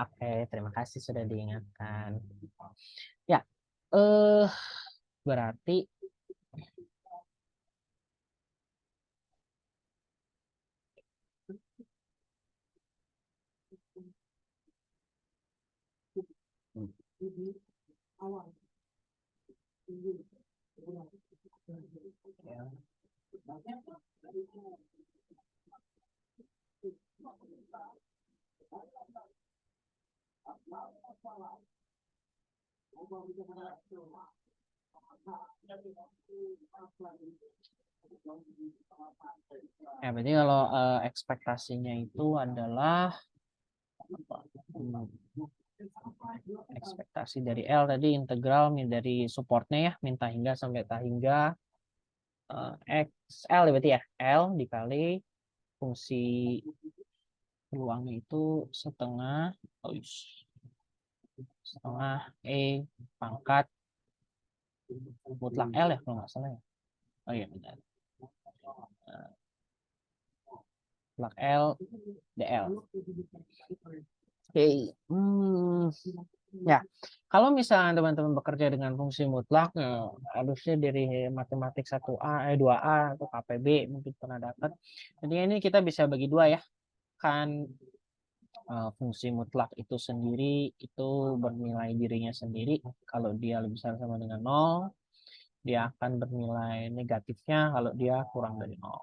Oke, terima kasih sudah diingatkan. Ya, eh berarti berarti kalau ekspektasinya itu adalah apa? Ekspektasi dari L tadi integral dari supportnya ya, minta hingga sampai tak hingga XL berarti ya, L dikali fungsi peluangnya itu setengah setengah pangkat mutlak L ya kalau nggak salah ya. Oh iya benar. Mutlak L DL. Oke. Ya, kalau misalnya teman-teman bekerja dengan fungsi mutlak, harusnya dari matematik 1A, 2A atau KPB mungkin pernah dapat. Jadi ini kita bisa bagi dua ya. Kan fungsi mutlak itu sendiri itu bernilai dirinya sendiri. Kalau dia lebih besar sama dengan 0, dia akan bernilai negatifnya kalau dia kurang dari 0.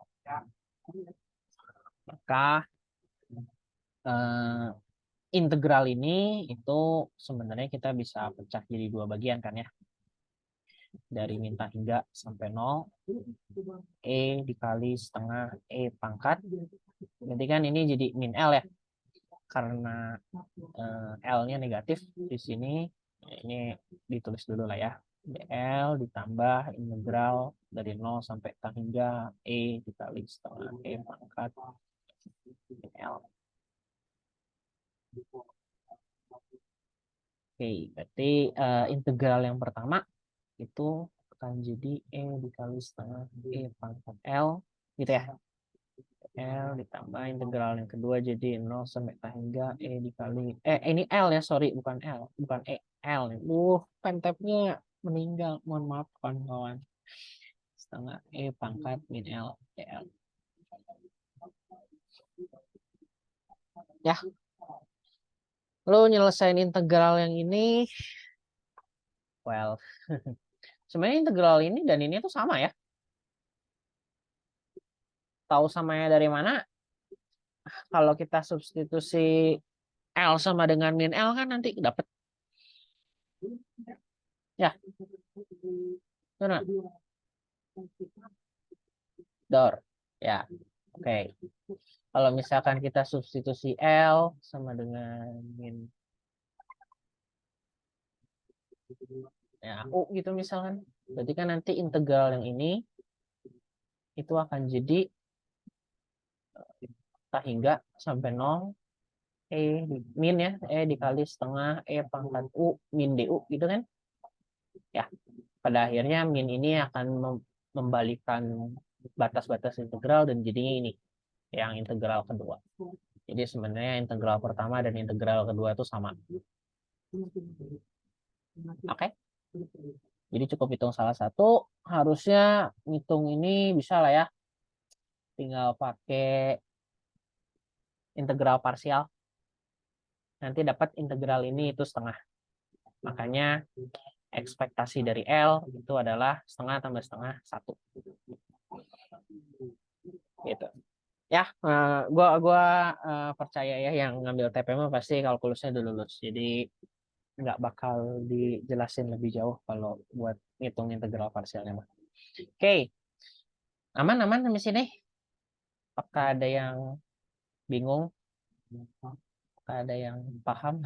Maka eh, integral ini itu sebenarnya kita bisa pecah jadi dua bagian kan ya. Dari minta hingga sampai 0, dikali setengah pangkat. Berarti kan ini jadi min L ya. Karena L-nya negatif di sini. Ini ditulis dulu lah ya. dl ditambah integral dari 0 sampai tak hingga dikali setengah pangkat min L. Oke, berarti integral yang pertama itu akan jadi dikali setengah pangkat L gitu ya. L ditambah integral yang kedua jadi 0 sampai tak hingga dikali ini L ya, sorry bukan L, bukan L nih. Pentapnya meninggal, mohon maaf kawan-kawan. Setengah pangkat min L dl. Ya, lo nyelesain integral yang ini, well, sebenarnya integral ini dan ini tuh sama ya. Tahu samanya dari mana? Kalau kita substitusi L sama dengan min L kan nanti dapat ya, benar. Dor. Ya. Oke. Kalau misalkan kita substitusi L sama dengan min ya U gitu misalkan. Berarti kan nanti integral yang ini itu akan jadi tak hingga sampai 0 min ya dikali setengah pangkat U min DU gitu kan. Ya. Pada akhirnya min ini akan membalikan batas-batas integral dan jadinya ini yang integral kedua. Jadi sebenarnya integral pertama dan integral kedua itu sama. Oke. Jadi cukup hitung salah satu. Harusnya ngitung ini bisa lah ya. Tinggal pakai integral parsial. Nanti dapat integral ini itu setengah. Makanya ekspektasi dari L itu adalah setengah tambah setengah 1. Gitu. Ya, gua percaya ya yang ngambil TPM pasti kalkulusnya udah lulus. Jadi nggak bakal dijelasin lebih jauh kalau buat ngitung integral parsialnya mah. Oke, aman sampai sini. Apakah ada yang bingung? Apakah ada yang paham?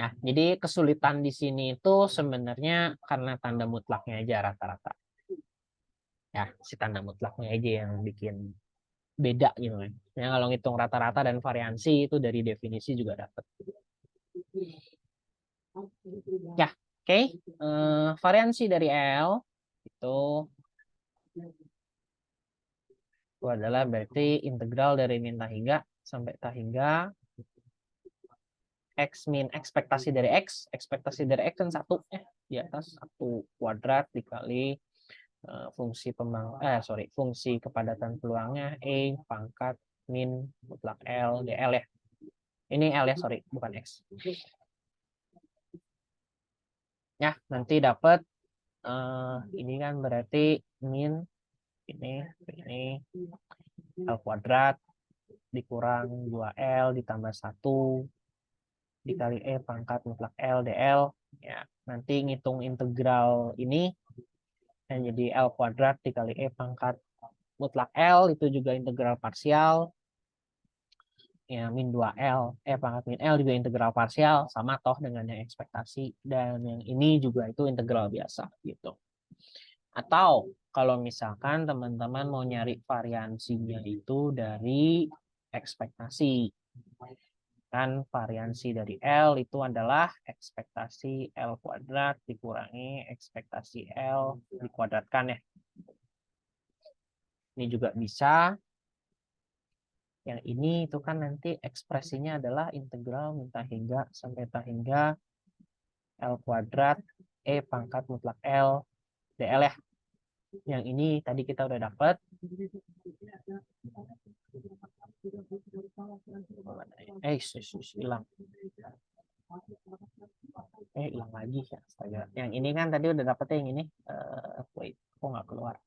Nah, jadi kesulitan di sini itu sebenarnya karena tanda mutlaknya aja rata-rata. Ya, si tanda mutlaknya aja yang bikin beda gitu kan. Ya, kalau ngitung rata-rata dan variansi itu dari definisi juga dapat. Ya, oke. Variansi dari L itu Itu adalah berarti integral dari min hingga sampai hingga X min ekspektasi dari X kan 1 ya, di atas 1 kuadrat dikali fungsi kepadatan peluangnya E pangkat min mutlak L dl ya. Ini L ya, sorry, bukan X. Ya, nanti dapat ini kan berarti min ini L kuadrat dikurang 2L ditambah 1 dikali E pangkat mutlak L dl. Ya, nanti ngitung integral ini yang jadi L kuadrat dikali E pangkat mutlak L itu juga integral parsial. Ya, min 2L, pangkat min L juga integral parsial, sama toh dengan yang ekspektasi. Dan yang ini juga itu integral biasa gitu. Atau kalau misalkan teman-teman mau nyari variansinya itu dari ekspektasi. Kan variansi dari L itu adalah ekspektasi L kuadrat dikurangi ekspektasi L dikuadratkan ya. Ini juga bisa. Yang ini itu kan nanti ekspresinya adalah integral min hingga sampai hingga L kuadrat E pangkat mutlak L dl ya. Yang ini tadi kita udah dapat. Hilang. Hilang lagi ya. Yang ini kan tadi udah dapet yang ini. Wait, kok nggak keluar?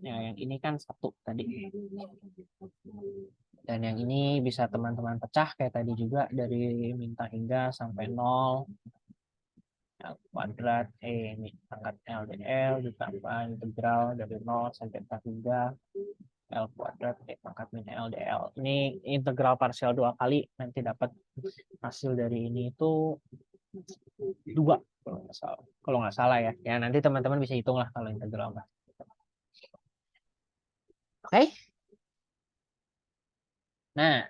Ya, yang ini kan 1 tadi. Dan yang ini bisa teman-teman pecah kayak tadi juga dari min hingga sampai 0. L kuadrat ini pangkat L dl ditambah integral dari 0 sampai hingga L kuadrat pangkat min L dl. Ini integral parsial 2 kali, nanti dapat hasil dari ini itu 2 kalau nggak salah ya. Ya nanti teman-teman bisa hitung lah kalau integral. Oke. Nah.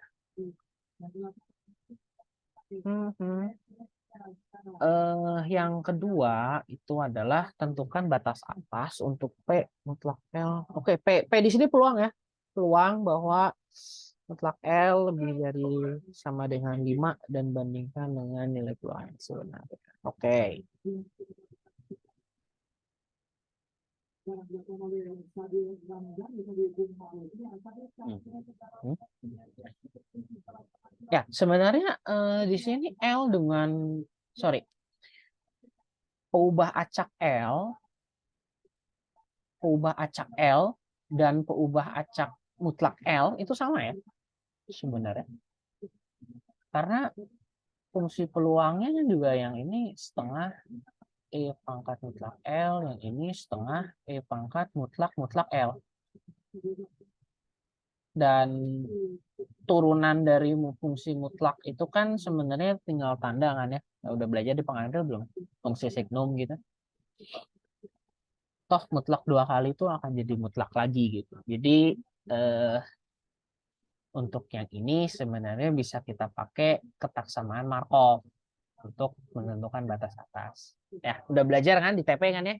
Yang kedua itu adalah tentukan batas atas untuk P mutlak L. Oke, P di sini peluang ya. Peluang bahwa mutlak L lebih dari sama dengan 5 dan bandingkan dengan nilai peluang yang sebenarnya. Oke. Ya, sebenarnya di sini L dengan peubah acak L dan peubah acak mutlak L itu sama ya sebenarnya. Karena fungsi peluangnya juga yang ini setengah E pangkat mutlak L, yang ini setengah E pangkat mutlak L. Dan turunan dari fungsi mutlak itu kan sebenarnya tinggal tanda kan ya. Udah belajar di pengantar belum? Fungsi signum gitu. Toh mutlak 2 kali itu akan jadi mutlak lagi gitu. Jadi untuk yang ini sebenarnya bisa kita pakai ketaksamaan Markov untuk menentukan batas atas. Ya, udah belajar kan di TP kan ya?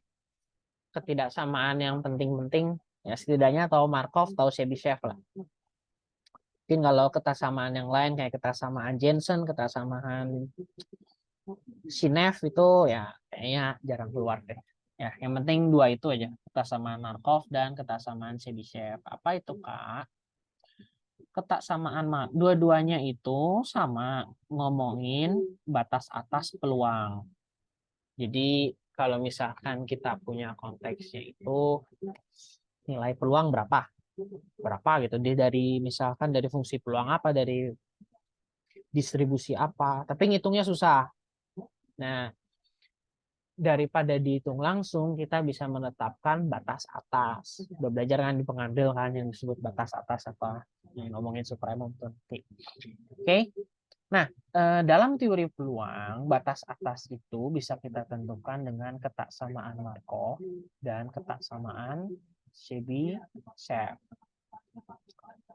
Ketidaksamaan yang penting-penting ya, setidaknya tahu Markov, tahu Chebyshev lah. Mungkin kalau ketaksamaan yang lain kayak ketaksamaan Jensen, ketaksamaan Sinev itu ya kayaknya jarang keluar deh. Ya, yang penting 2 itu aja, ketaksamaan Markov dan ketaksamaan Chebyshev. Apa itu, Kak? Ketaksamaan dua-duanya itu sama ngomongin batas atas peluang. Jadi kalau misalkan kita punya konteksnya itu nilai peluang berapa gitu, dari misalkan dari fungsi peluang apa, dari distribusi apa, tapi ngitungnya susah. Nah, daripada dihitung langsung, kita bisa menetapkan batas atas. Udah belajar kan di pengambil kan yang disebut batas atas apa, yang ngomongin supremum tuh. Oke. Nah, dalam teori peluang, batas atas itu bisa kita tentukan dengan ketaksamaan Markov dan ketaksamaan Chebyshev.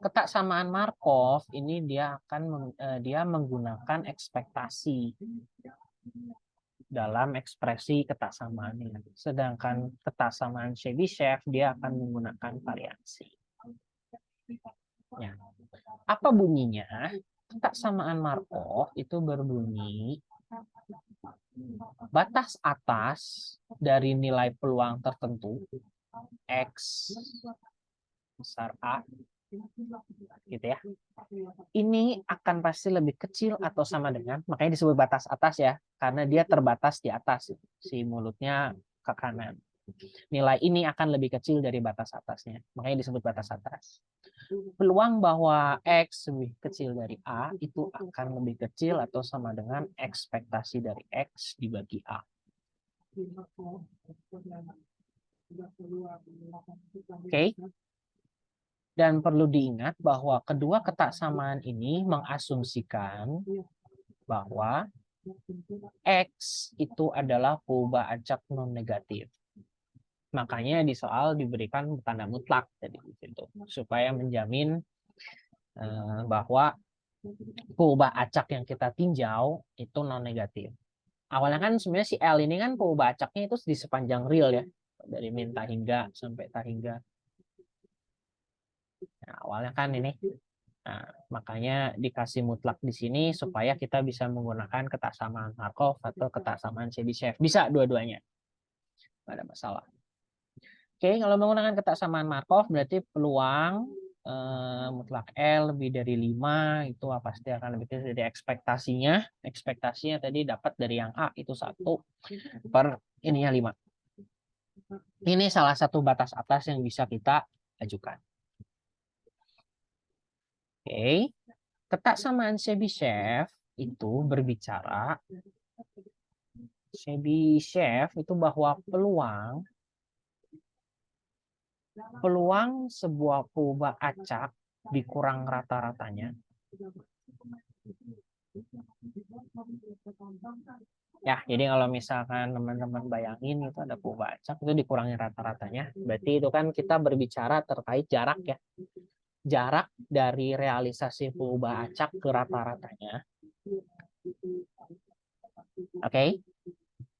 Ketaksamaan Markov ini dia menggunakan ekspektasi. dalam ekspresi ketaksamaan. Sedangkan ketaksamaan Chebyshev dia akan menggunakan variansi. Ya. Apa bunyinya? Ketaksamaan Markov itu berbunyi batas atas dari nilai peluang tertentu X besar A gitu ya. Ini akan pasti lebih kecil atau sama dengan, makanya disebut batas atas ya, karena dia terbatas di atas, si mulutnya ke kanan. Nilai ini akan lebih kecil dari batas atasnya, makanya disebut batas atas. Peluang bahwa X lebih kecil dari A itu akan lebih kecil atau sama dengan ekspektasi dari X dibagi A. Oke. Dan perlu diingat bahwa kedua ketaksamaan ini mengasumsikan bahwa X itu adalah perubahan acak non-negatif. Makanya di soal diberikan tanda mutlak tadi itu supaya menjamin bahwa perubahan acak yang kita tinjau itu non-negatif. Awalnya kan sebenarnya si L ini kan perubahan acaknya itu di sepanjang real ya, dari min tahingga sampai tahingga. Nah, awalnya kan ini. Nah, makanya dikasih mutlak di sini supaya kita bisa menggunakan ketaksamaan Markov atau ketaksamaan Chebyshev. Bisa dua-duanya. Tidak ada masalah. Oke, kalau menggunakan ketaksamaan Markov berarti peluang mutlak L lebih dari 5 itu pasti akan lebih kecil dari ekspektasinya. Ekspektasinya tadi dapat dari yang A itu 1 per ininya 5. Ini salah satu batas atas yang bisa kita ajukan. Oke, ketaksamaan Chebyshev itu berbicara Chebyshev itu bahwa peluang sebuah perubahan acak dikurang rata-ratanya. Ya, jadi kalau misalkan teman-teman bayangin itu ada perubahan acak itu dikurangi rata-ratanya, berarti itu kan kita berbicara terkait jarak ya. Jarak dari realisasi perubahan acak ke rata-ratanya. Oke.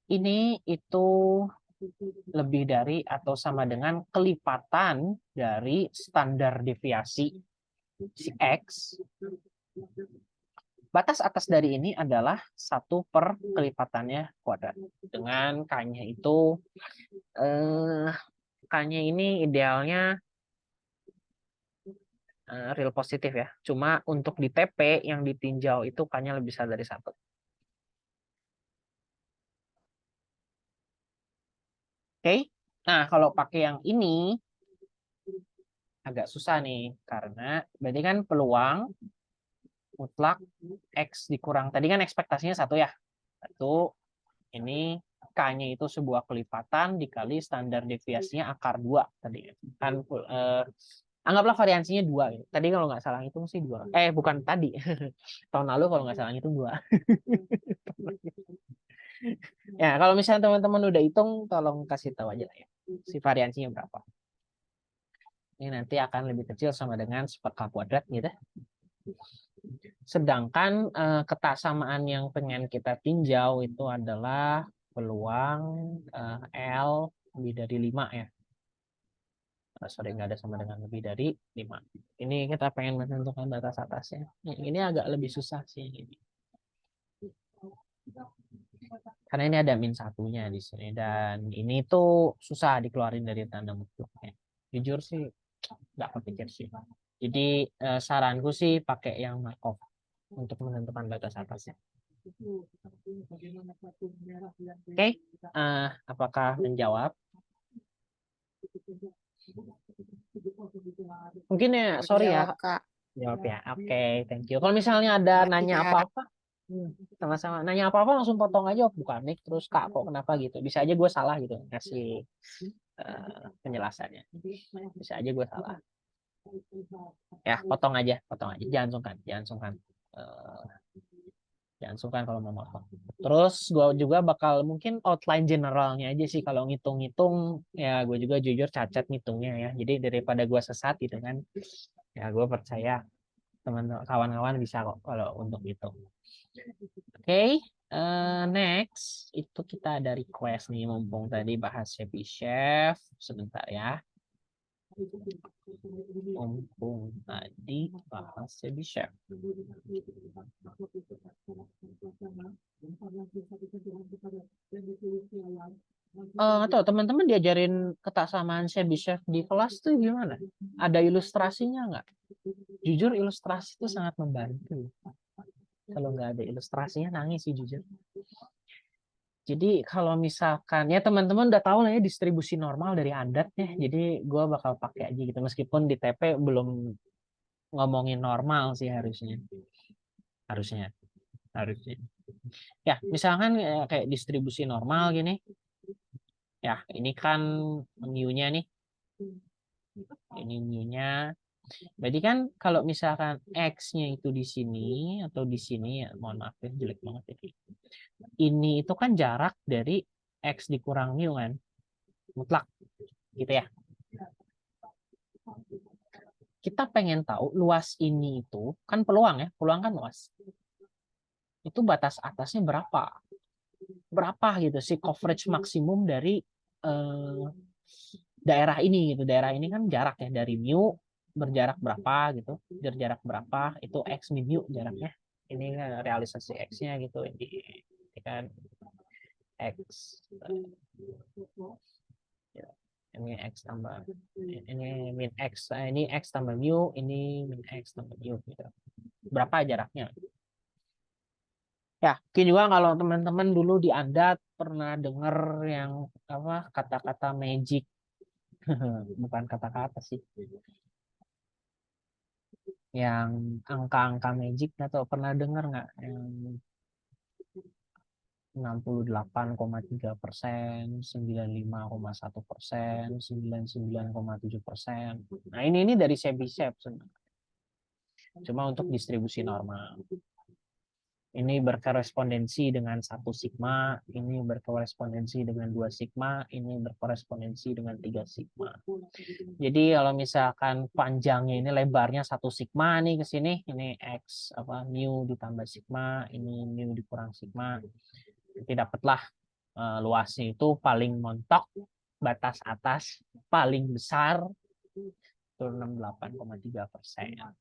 Ini itu lebih dari atau sama dengan kelipatan dari standar deviasi si X. Batas atas dari ini adalah 1 per kelipatannya kuadrat. Dengan K-nya itu, K-nya ini idealnya real positif ya. Cuma untuk di TP yang ditinjau itu K-nya lebih besar dari 1. Oke. Nah, kalau pakai yang ini agak susah nih. Karena berarti kan peluang mutlak X dikurang. Tadi kan ekspektasinya 1 ya. Itu ini K-nya itu sebuah kelipatan dikali standar deviasinya akar 2 tadi. Kan anggaplah variansinya 2 gitu. Tadi kalau nggak salah itu sih 2. Bukan tadi. Tahun lalu kalau nggak salah itu 2. Ya, kalau misalnya teman-teman udah hitung tolong kasih tahu aja lah ya. Si variansinya berapa. Ini nanti akan lebih kecil sama dengan seper kuadrat gitu. Sedangkan ketaksamaan yang pengen kita tinjau itu adalah peluang L lebih dari 5 ya. Sorry, nggak ada sama dengan lebih dari 5. Ini kita pengen menentukan batas atasnya. Ini agak lebih susah sih. Karena ini ada min satunya di sini. Dan ini tuh susah dikeluarin dari tanda mutlaknya. Jujur sih, nggak kepikir sih. Jadi saranku sih pakai yang Markov untuk menentukan batas atasnya. Oke, apakah menjawab? Mungkin ya, sorry ya. Jawab ya. Oke, thank you. Kalau misalnya ada nanya apa-apa, sama-sama nanya apa-apa langsung potong aja, bukan nih terus Kak kok kenapa gitu. Bisa aja gue salah gitu ngasih penjelasannya. Bisa aja gue salah. Ya, potong aja. Jangan sungkan, jangan sungkan kalau mau potong. Terus gue juga bakal mungkin outline generalnya aja sih kalau ngitung-ngitung ya gue juga jujur cacat ngitungnya ya. Jadi daripada gue sesat gitu kan, ya gue percaya teman kawan-kawan bisa kok kalau untuk itu. Oke, Next, itu kita ada request nih, mumpung tadi bahas Chef. Sebentar ya. Mumpung tadi bahas Chef. Atau teman-teman diajarin ketaksamaan Chef di kelas tuh gimana? Ada ilustrasinya nggak? Jujur ilustrasi itu sangat membantu. Kalau nggak ada ilustrasinya nangis sih jujur. Jadi kalau misalkan ya teman-teman udah tahu lah ya distribusi normal dari adat ya. Jadi gue bakal pakai aja gitu meskipun di TP belum ngomongin normal sih harusnya. Harusnya. Ya, misalkan kayak distribusi normal gini. Ya, ini kan mu-nya nih. Ini mu-nya. Berarti kan kalau misalkan X-nya itu di sini atau di sini ya, mohon maaf ya jelek banget ya. Ini itu kan jarak dari X dikurang mu kan. Mutlak gitu ya. Kita pengen tahu luas ini itu kan peluang ya, peluang kan luas. Itu batas atasnya berapa? Berapa gitu sih coverage maksimum dari daerah ini gitu. Daerah ini kan jarak ya dari mu berjarak berapa gitu. Berjarak berapa itu X min mu jaraknya. Ini kan realisasi X-nya gitu. Ini kan X ini X tambah ini min X ini X tambah mu ini min X tambah mu gitu. Berapa jaraknya? Ya, mungkin juga kalau teman-teman dulu di Anda pernah dengar yang apa kata-kata magic, bukan kata-kata sih, yang angka-angka magic atau pernah dengar nggak yang 68,3%, 95,1%, 99,7%. Nah ini dari Chebyshev sebenarnya. Cuma untuk distribusi normal. Ini berkorespondensi dengan 1 sigma, ini berkorespondensi dengan 2 sigma, ini berkorespondensi dengan 3 sigma. Jadi kalau misalkan panjangnya ini lebarnya 1 sigma nih ke sini, ini X apa mu ditambah sigma, ini mu dikurang sigma. Jadi dapatlah luasnya itu paling montok, batas atas paling besar itu 68,3%.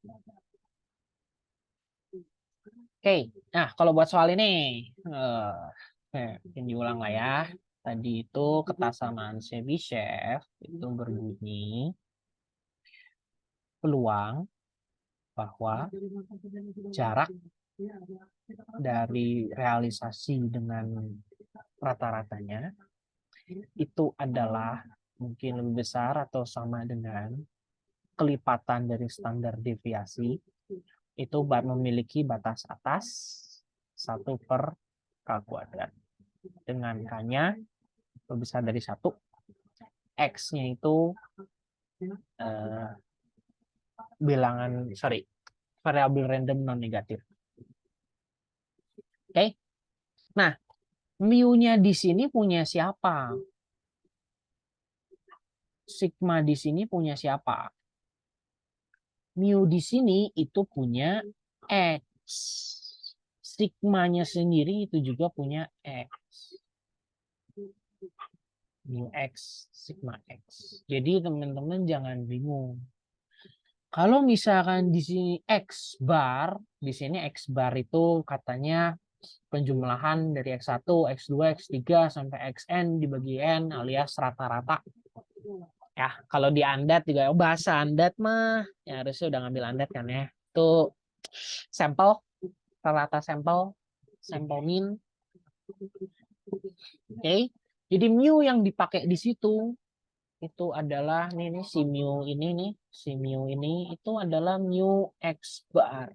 Oke, nah kalau buat soal ini, ini diulang lah ya. Tadi itu ketaksamaan Chebyshev itu berbunyi peluang bahwa jarak dari realisasi dengan rata-ratanya itu adalah mungkin lebih besar atau sama dengan kelipatan dari standar deviasi itu memiliki batas atas 1/k². Dengan K-nya lebih besar dari 1, X-nya itu variabel random non negatif. Oke. Nah, mu-nya di sini punya siapa? Sigma di sini punya siapa? Mu di sini itu punya X. Sigmanya sendiri itu juga punya X. Mu X, sigma X. Jadi teman-teman jangan bingung. Kalau misalkan di sini X bar, di sini X bar itu katanya penjumlahan dari X1, X2, X3 sampai Xn dibagi N alias rata-rata. Ya, kalau di Andat juga bahasa Andat mah ya harusnya udah ngambil Andat kan ya. Itu sampel, rata sampel min. Oke. Jadi mu yang dipakai di situ itu adalah nih si mu ini nih, si mu ini itu adalah mu X bar.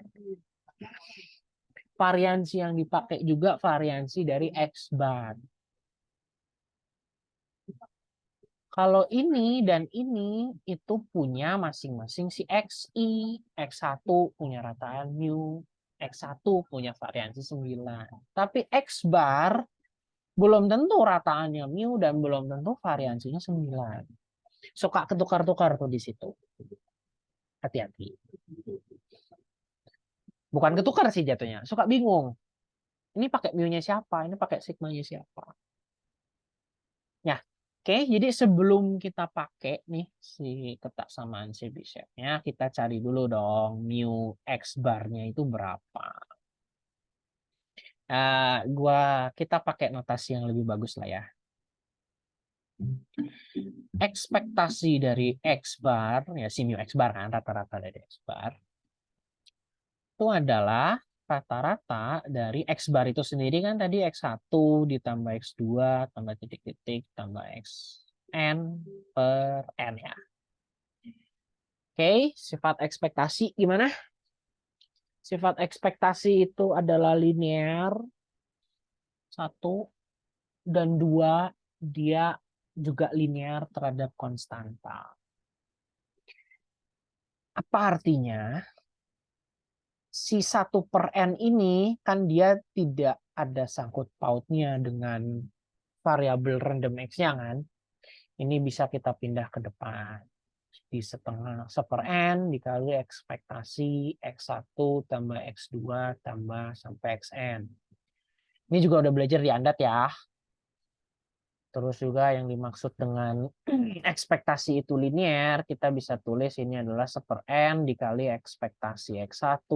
Variansi yang dipakai juga variansi dari X bar. Kalau ini dan ini itu punya masing-masing si XI. X1 punya rataan mu, X1 punya variansi 9. Tapi X bar belum tentu rataannya mu dan belum tentu variansinya 9. Suka ketukar-tukar tuh di situ. Hati-hati. Bukan ketukar sih jatuhnya, suka bingung. Ini pakai mu-nya siapa? Ini pakai sigma-nya siapa? Ya, oke. Jadi sebelum kita pakai nih si kotak samaan Chebyshev-nya, kita cari dulu dong mu X bar-nya itu berapa. Kita pakai notasi yang lebih bagus lah ya. Ekspektasi dari X bar, ya si mu X bar kan, rata-rata dari X bar, itu adalah rata-rata dari X bar itu sendiri kan tadi X1 ditambah X2 tambah titik-titik tambah Xn per N ya. Oke, sifat ekspektasi gimana? Sifat ekspektasi itu adalah linear, satu, dan dua, dia juga linear terhadap konstanta. Apa artinya? Si 1/n ini kan dia tidak ada sangkut pautnya dengan variabel random X-nya kan. Ini bisa kita pindah ke depan. Di setengah 1/n dikali ekspektasi X1 tambah X2 tambah sampai Xn. Ini juga udah belajar di Andat ya. Terus juga yang dimaksud dengan ekspektasi itu linear, kita bisa tulis ini adalah 1/n dikali ekspektasi X1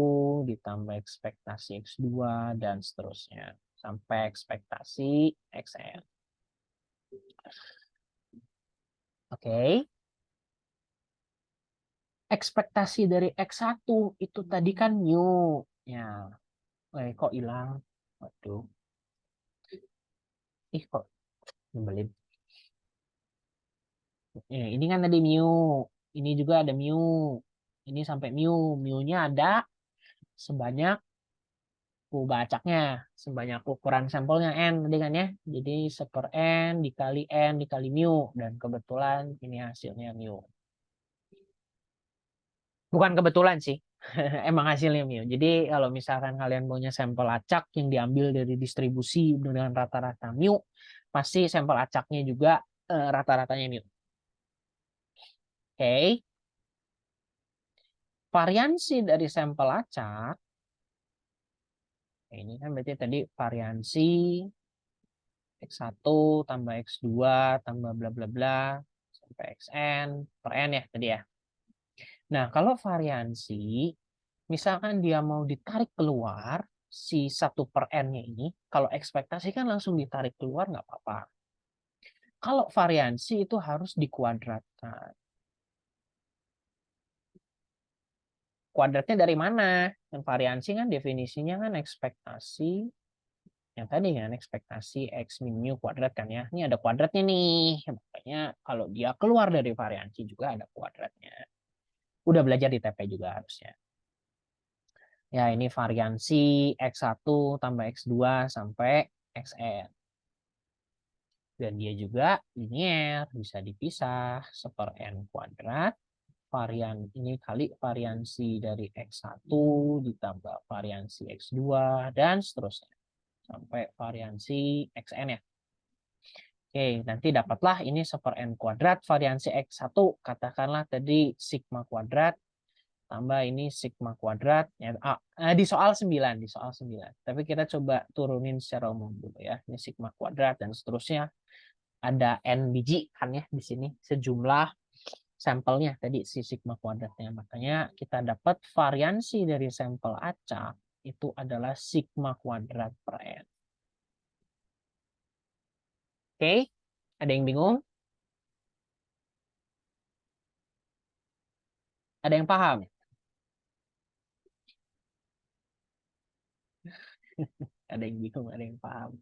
ditambah ekspektasi X2 dan seterusnya sampai ekspektasi Xn. Oke. Ekspektasi dari X1 itu tadi kan mu. Ya, kok hilang? Waduh. Ih, kok nyebelin. Ini kan tadi mu. Ini juga ada mu. Ini sampai mu. Mu-nya ada sebanyak bacaknya, sebanyak ukuran sampelnya N tadi kan ya. Jadi 1/n dikali N dikali mu. Dan kebetulan ini hasilnya mu. Bukan kebetulan sih. Emang hasilnya mu. Jadi kalau misalkan kalian punya sampel acak yang diambil dari distribusi dengan rata-rata mu, pasti sampel acaknya juga rata-ratanya mu. Oke. Variansi dari sampel acak, ini kan berarti tadi variansi X1 tambah X2 tambah bla bla bla sampai Xn per N ya tadi ya. Nah, kalau variansi, misalkan dia mau ditarik keluar, si 1/n-nya ini, kalau ekspektasi kan langsung ditarik keluar nggak apa-apa. Kalau variansi itu harus dikuadratkan. Kuadratnya dari mana? Yang variansi kan definisinya kan ekspektasi yang tadi kan ekspektasi X min mu kuadrat kan ya. Ini ada kuadratnya nih. Makanya kalau dia keluar dari variansi juga ada kuadratnya. Udah belajar di TP juga harusnya. Ya ini variansi X1 tambah X2 sampai Xn. Dan dia juga linear, bisa dipisah 1/n kuadrat. Varian ini kali variansi dari X1 ditambah variansi X2 dan seterusnya. Sampai variansi Xn ya. Oke, nanti dapatlah ini 1/n kuadrat variansi X1. Katakanlah tadi sigma kuadrat tambah ini sigma kuadrat. Ya, di soal 9, di soal 9. Tapi kita coba turunin secara umum dulu ya. Ini sigma kuadrat dan seterusnya. Ada n biji kan ya di sini. Sejumlah sampelnya tadi si sigma kuadratnya. Makanya kita dapat variansi dari sampel acak itu adalah sigma kuadrat per n. Oke, ada yang bingung? Ada yang paham? Ada yang bingung, ada yang paham.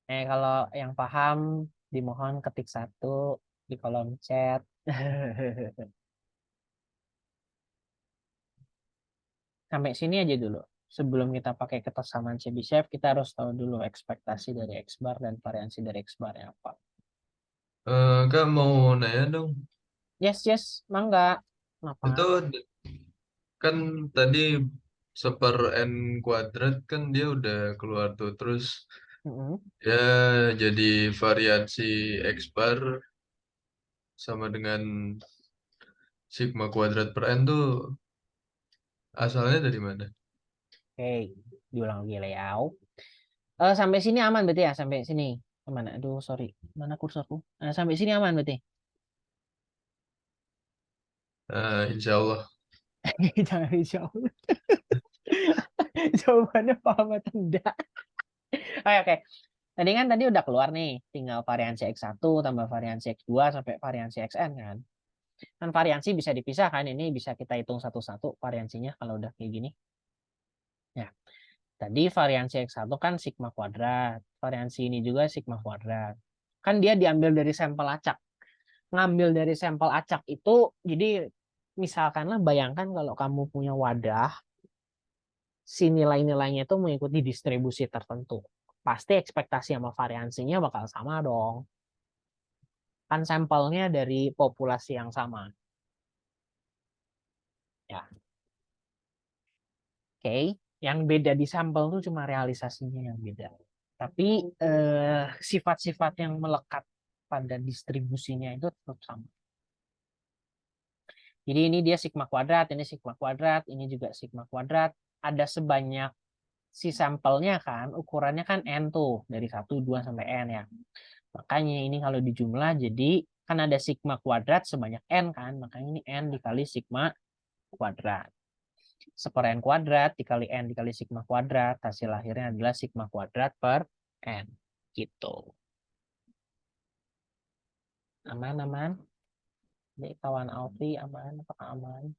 Kalau yang paham, dimohon ketik 1 di kolom chat. Sampai sini aja dulu. Sebelum kita pakai kesamaan Chebyshev, kita harus tahu dulu ekspektasi dari X bar dan variansi dari X bar yang apa. Kak mau nanya dong, Yes, yes, mangga. Kenapa? itu kan tadi 1/n kuadrat kan dia udah keluar tuh, terus Mm-mm. ya jadi variansi X bar sama dengan sigma kuadrat per n tuh asalnya dari mana? Oke, diulang lagi layout. Sampai sini aman berarti ya, sampai sini aman. Aduh, sorry, mana kursorku? Sampai sini aman berarti. Insya Allah. Jangan dijawab. Jawabannya paham atau enggak? Oke, oke. Tadi kan tadi udah keluar nih, tinggal variansi X1 tambah variansi X2 sampai variansi Xn kan. Kan variansi bisa dipisah kan, ini bisa kita hitung satu-satu variansinya kalau udah kayak gini. Ya, tadi variansi X1 kan sigma kuadrat, variansi ini juga sigma kuadrat. Kan dia diambil dari sampel acak. Ngambil dari sampel acak itu, jadi misalkanlah bayangkan kalau kamu punya wadah, si nilai-nilainya itu mengikuti distribusi tertentu. Pasti ekspektasi sama variansinya bakal sama dong. Kan sampelnya dari populasi yang sama. Ya, oke. Yang beda di sampel itu cuma realisasinya yang beda. Tapi sifat-sifat yang melekat pada distribusinya itu tetap sama. Jadi ini dia sigma kuadrat, ini sigma kuadrat, ini juga sigma kuadrat. Ada sebanyak si sampelnya kan, ukurannya kan N tuh, dari 1, 2, sampai N ya. Makanya ini kalau dijumlah jadi kan ada sigma kuadrat sebanyak N kan, makanya ini N dikali sigma kuadrat. Seper N kuadrat dikali N dikali sigma kuadrat, hasil akhirnya adalah sigma kuadrat per N. Gitu. Aman, aman. Jadi kawan Alfi aman, apakah aman?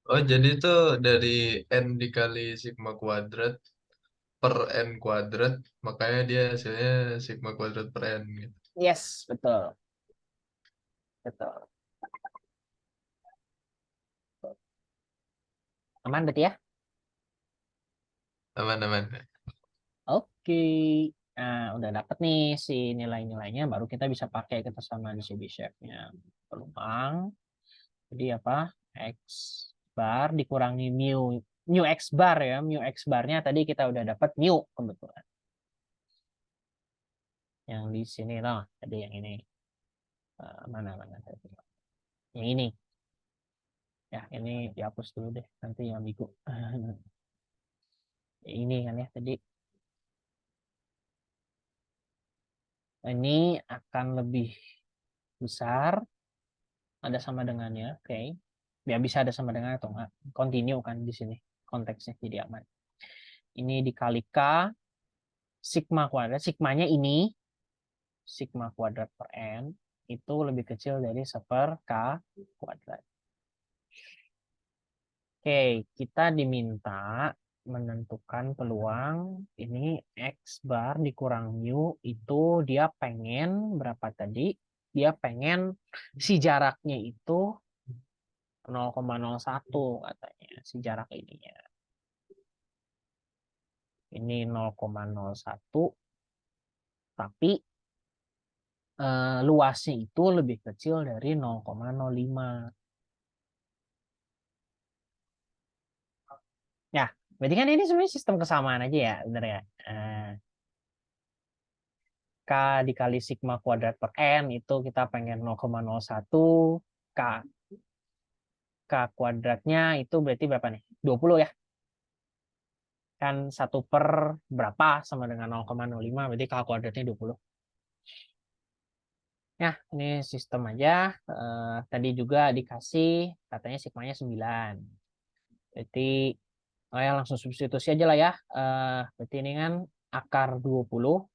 Oh, jadi itu dari N dikali sigma kuadrat per N kuadrat, makanya dia hasilnya sigma kuadrat per N gitu. Yes, betul. Betul. Aman berarti ya? Aman-aman. Oke. Nah, udah dapet nih si nilai-nilainya, baru kita bisa pakai kesamaan Chebyshev-nya. Peluang. Jadi apa? X bar dikurangi mu. Mu X bar ya. Mu X barnya tadi kita udah dapat mu kebetulan. Yang di sini loh. Tadi yang ini. Mana tadi? Yang ini. Ya, ini dihapus dulu deh. Nanti yang biku. Ini kan ya tadi. Ini akan lebih besar. Ada sama dengannya. Oke. Ya bisa ada sama dengan atau enggak. Continue kan di sini. Konteksnya jadi aman. Ini dikali K. Sigma kuadrat. Sigmanya ini. Sigma kuadrat per N. Itu lebih kecil dari seper K kuadrat. Oke, kita diminta menentukan peluang ini X bar dikurang mu itu dia pengen berapa tadi? Dia pengen si jaraknya itu 0,01 katanya si jarak ininya. Ini 0,01 tapi luasnya itu lebih kecil dari 0,05. Ya, berarti kan ini sebenarnya sistem kesamaan aja ya, bener ya. K dikali sigma kuadrat per N itu kita pengen 0,01. K K kuadratnya itu berarti berapa nih? 20 ya. Kan 1 per berapa sama dengan 0,05 berarti K kuadratnya 20. Ya, ini sistem aja. Tadi juga dikasih katanya sigmanya 9. Berarti oh ya langsung substitusi aja lah ya. Berarti ini kan akar 20.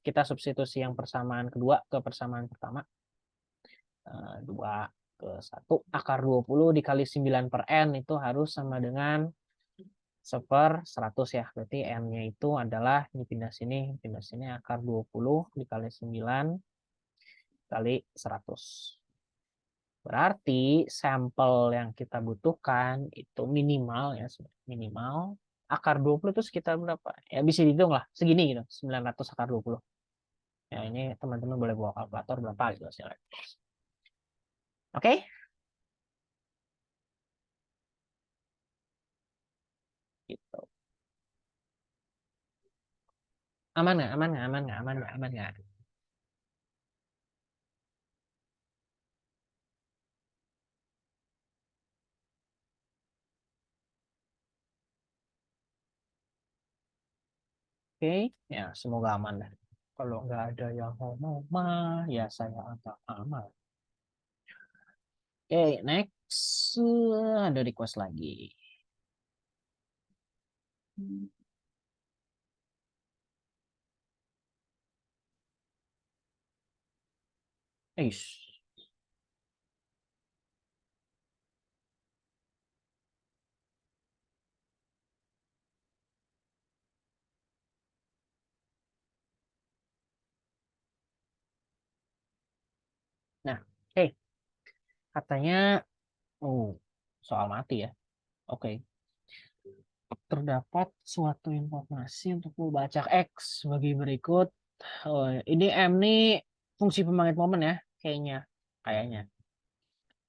Kita substitusi yang persamaan kedua ke persamaan pertama. 2 ke 1. Akar 20 dikali 9 per N itu harus sama dengan seper 100 ya. Berarti N-nya itu adalah, ini pindah sini akar 20 dikali 9 kali 100. Berarti sampel yang kita butuhkan itu minimal ya, minimal akar 20 itu sekitar berapa? Ya bisa dihitung lah, segini gitu, 900 akar 20. Ya ini teman-teman boleh bawa kalkulator berapa gitu hasilnya. Oke? Gitu. Aman nggak? Aman nggak? Aman nggak? Aman nggak? Aman nggak? Oke, ya semoga aman dah. Kalau nggak ada yang ngomong mah, ya saya agak aman. Oke, next. Ada request lagi. Eish. Nah, oke. Katanya, oh, soal mati ya. Oke. Terdapat suatu informasi untuk membaca X sebagai berikut. Oh, ini M nih fungsi pembangkit momen ya, kayaknya. Kayaknya.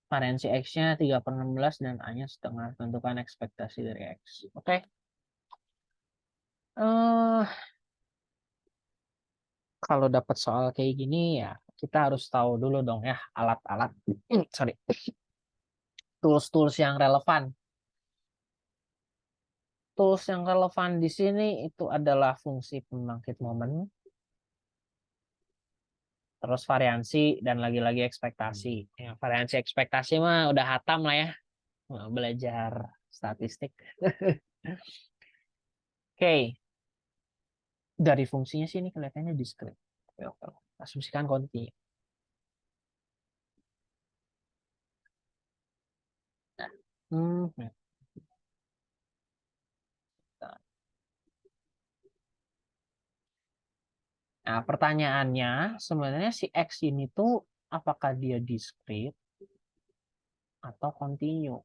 Variansi X-nya 3/16 dan A-nya setengah. Tentukan ekspektasi dari X. Oke. eh Kalau dapat soal kayak gini ya, kita harus tahu dulu dong ya alat-alat. Sorry. Tools-tools yang relevan. Tools yang relevan di sini itu adalah fungsi pembangkit momen, terus variansi, dan lagi-lagi ekspektasi. Ya, variansi ekspektasi mah udah hatam lah ya, belajar statistik. Oke, dari fungsinya sih ini kelihatannya diskrit. Oke, oke. Asumsikan kontinu. Nah, ya. Nah, pertanyaannya sebenarnya si X ini tuh apakah dia diskrit atau kontinu?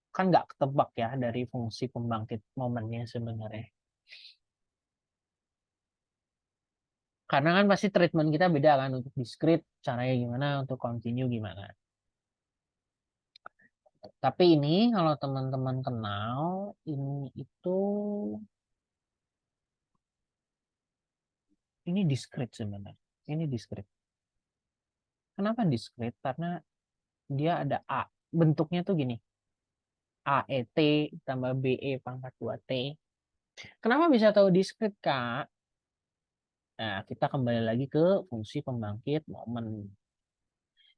Kan nggak ketebak ya dari fungsi pembangkit momennya sebenarnya. Karena kan pasti treatment kita beda kan untuk discrete, caranya gimana, untuk continue gimana. Tapi ini kalau teman-teman kenal, ini discrete sebenarnya. Ini discrete. Kenapa discrete? Karena dia ada A. Bentuknya tuh gini. AET tambah BE pangkat 2T. Kenapa bisa tahu discrete, Kak? Nah, kita kembali lagi ke fungsi pembangkit momen.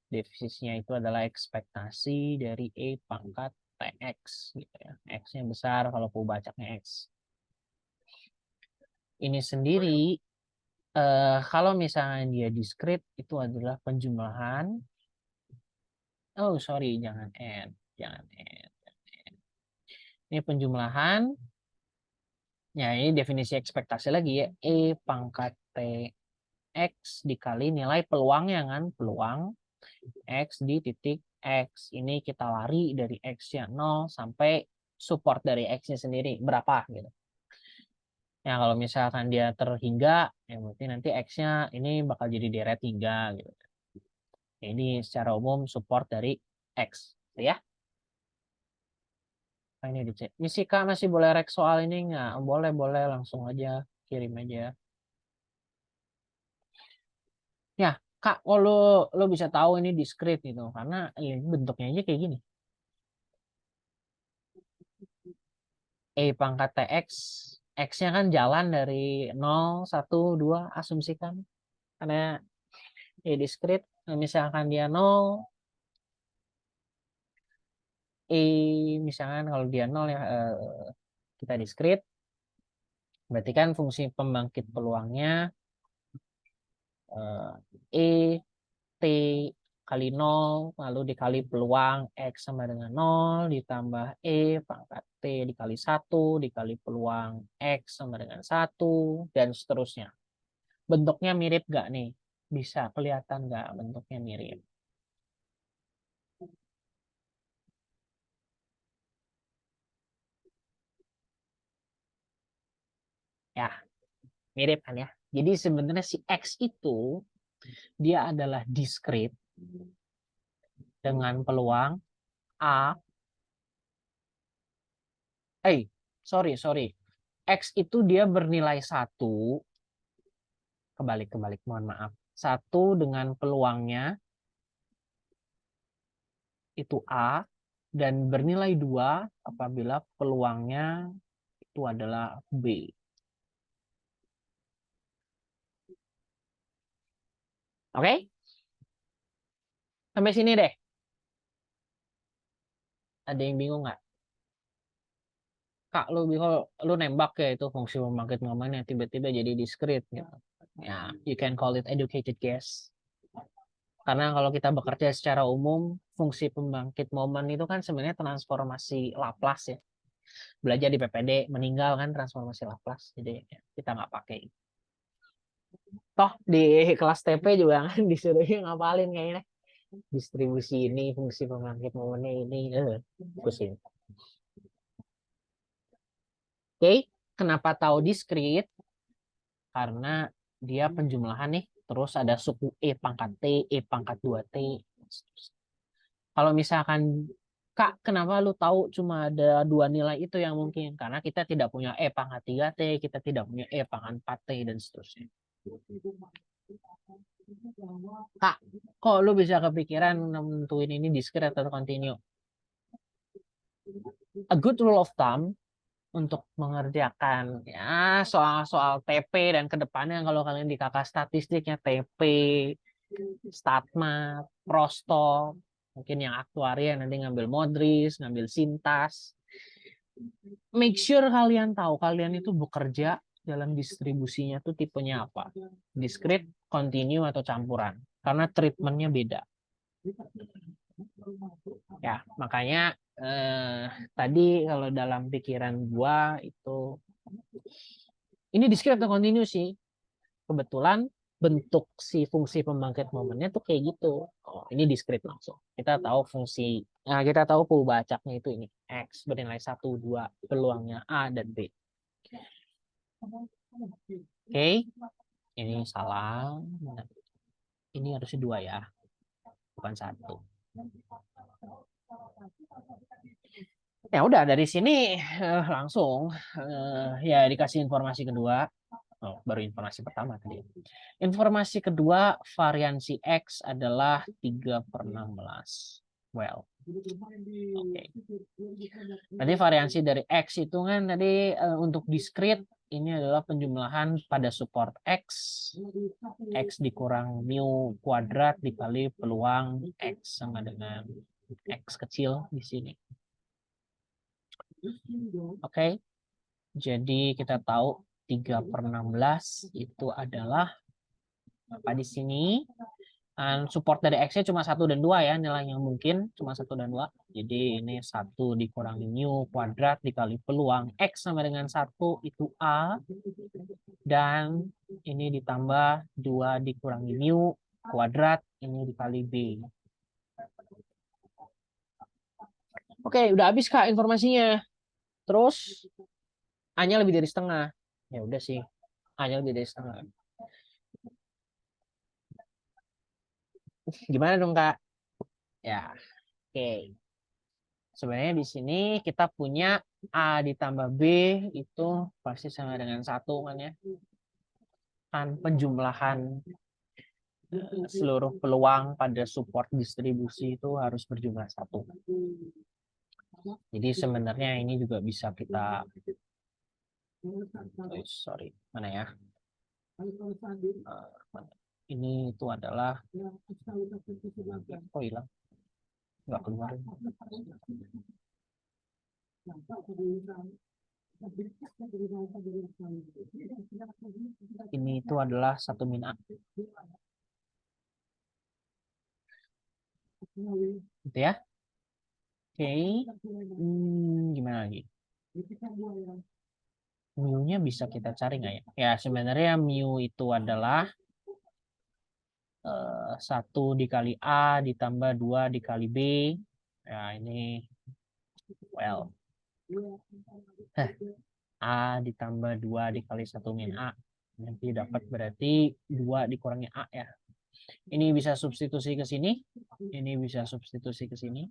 Defisitnya itu adalah ekspektasi dari E pangkat TX gitu ya. X-nya besar kalau aku bacanya X. Ini sendiri kalau misalnya dia diskrit itu adalah penjumlahan. Oh, sorry, jangan N. Jangan N. Ini penjumlahan. Ya, ini definisi ekspektasi lagi ya. E pangkat TX dikali nilai peluangnya kan. Peluang X di titik X. Ini kita lari dari X-nya 0 sampai support dari X-nya sendiri. Berapa gitu. Ya, kalau misalkan dia terhingga, ya berarti nanti X-nya ini bakal jadi deret hingga gitu. Ya, ini secara umum support dari X. Ya, nah, ini dicek. Ini sih Kak masih boleh rek soal ini nggak? Boleh, boleh langsung aja kirim aja. Ya, Kak, kalau lo bisa tahu ini diskrit gitu, karena ini bentuknya aja kayak gini. E pangkat TX, X-nya kan jalan dari 0, 1, 2, asumsikan. Karena E diskrit, misalkan dia 0, E misalkan kalau dia 0 ya kita diskrit, berarti kan fungsi pembangkit peluangnya E T kali 0 lalu dikali peluang X sama dengan 0 ditambah E pangkat T dikali 1 dikali peluang X sama dengan 1 dan seterusnya. Bentuknya mirip gak nih? Bisa kelihatan gak bentuknya mirip? Ya, mirip kan ya. Jadi sebenarnya si X itu dia adalah diskrit dengan peluang A. Sorry, sorry. X itu dia bernilai 1. Kebalik, mohon maaf. 1 dengan peluangnya itu A dan bernilai 2 apabila peluangnya itu adalah B. Oke? Sampai sini deh. Ada yang bingung nggak? Kak, lu nembak ya itu fungsi pembangkit momennya tiba-tiba jadi discrete gitu. Ya, you can call it educated guess. Karena kalau kita bekerja secara umum, fungsi pembangkit momen itu kan sebenarnya transformasi Laplace ya. Belajar di PPD, meninggal kan transformasi Laplace. Jadi ya, kita nggak pakai. Toh di kelas TP juga kan disuruhnya ngapalin kayaknya. Distribusi ini, fungsi pembangkit momennya ini. Pusing. Oke, kenapa tahu discrete? Karena dia penjumlahan nih. Terus ada suku E pangkat T, E pangkat 2T. Kalau misalkan, Kak, kenapa lu tahu cuma ada dua nilai itu yang mungkin? Karena kita tidak punya E pangkat 3T, kita tidak punya E pangkat 4T, dan seterusnya. Kak, kok lu bisa kepikiran nentuin ini discrete atau continue? A good rule of thumb untuk mengerjakan ya soal-soal TP dan kedepannya kalau kalian di kakak statistiknya TP, Statmat, Prosto, mungkin yang aktuaria nanti ngambil Modris, ngambil Sintas. Make sure kalian tahu kalian itu bekerja dalam distribusinya tuh tipenya apa. Discrete, continue, atau campuran. Karena treatmentnya beda. Ya, makanya tadi kalau dalam pikiran gua itu ini discrete atau continue sih. Kebetulan bentuk si fungsi pembangkit momennya tuh kayak gitu. Oh, ini discrete langsung. Kita tahu fungsi, nah kita tahu pembacaknya itu ini X bernilai 1, 2, peluangnya A dan B. Oke, ini salah. Ini harusnya 2 ya, bukan 1. Ya udah dari sini langsung ya dikasih informasi kedua. Oh, baru informasi pertama tadi. Informasi kedua, variansi X adalah 3/16. Well, oke. Berarti variansi dari X itu kan tadi untuk discrete ini adalah penjumlahan pada support X. X dikurang mu kuadrat dikali peluang X sama dengan X kecil di sini. Oke. Jadi kita tahu 3/16 itu adalah apa di sini? Support dari X-nya cuma 1 dan 2 ya, nilai yang mungkin cuma 1 dan 2. Jadi ini 1 dikurangi mu kuadrat dikali peluang X sama dengan 1 itu A. Dan ini ditambah 2 dikurangi mu kuadrat ini dikali B. Oke, udah habis Kak informasinya. Terus A-nya lebih dari setengah. Ya udah sih, A-nya lebih dari setengah. Gimana dong Kak? Ya, oke. Sebenarnya di sini kita punya A ditambah B itu pasti sama dengan 1 kan ya. Kan penjumlahan seluruh peluang pada support distribusi itu harus berjumlah 1. Jadi sebenarnya ini juga bisa kita sorry, mana ya? Ini itu adalah hilang. Nggak keluar. Ini itu adalah 1 min A. Gitu ya. Oke. Gimana lagi? Mu-nya bisa kita cari nggak ya? Ya sebenarnya mu itu adalah 1 dikali A ditambah 2 dikali B. Ya ini well. A ditambah 2 dikali 1 min A. Nanti dapat berarti 2 dikurangi A ya. Ini bisa substitusi ke sini. Ini bisa substitusi ke sini.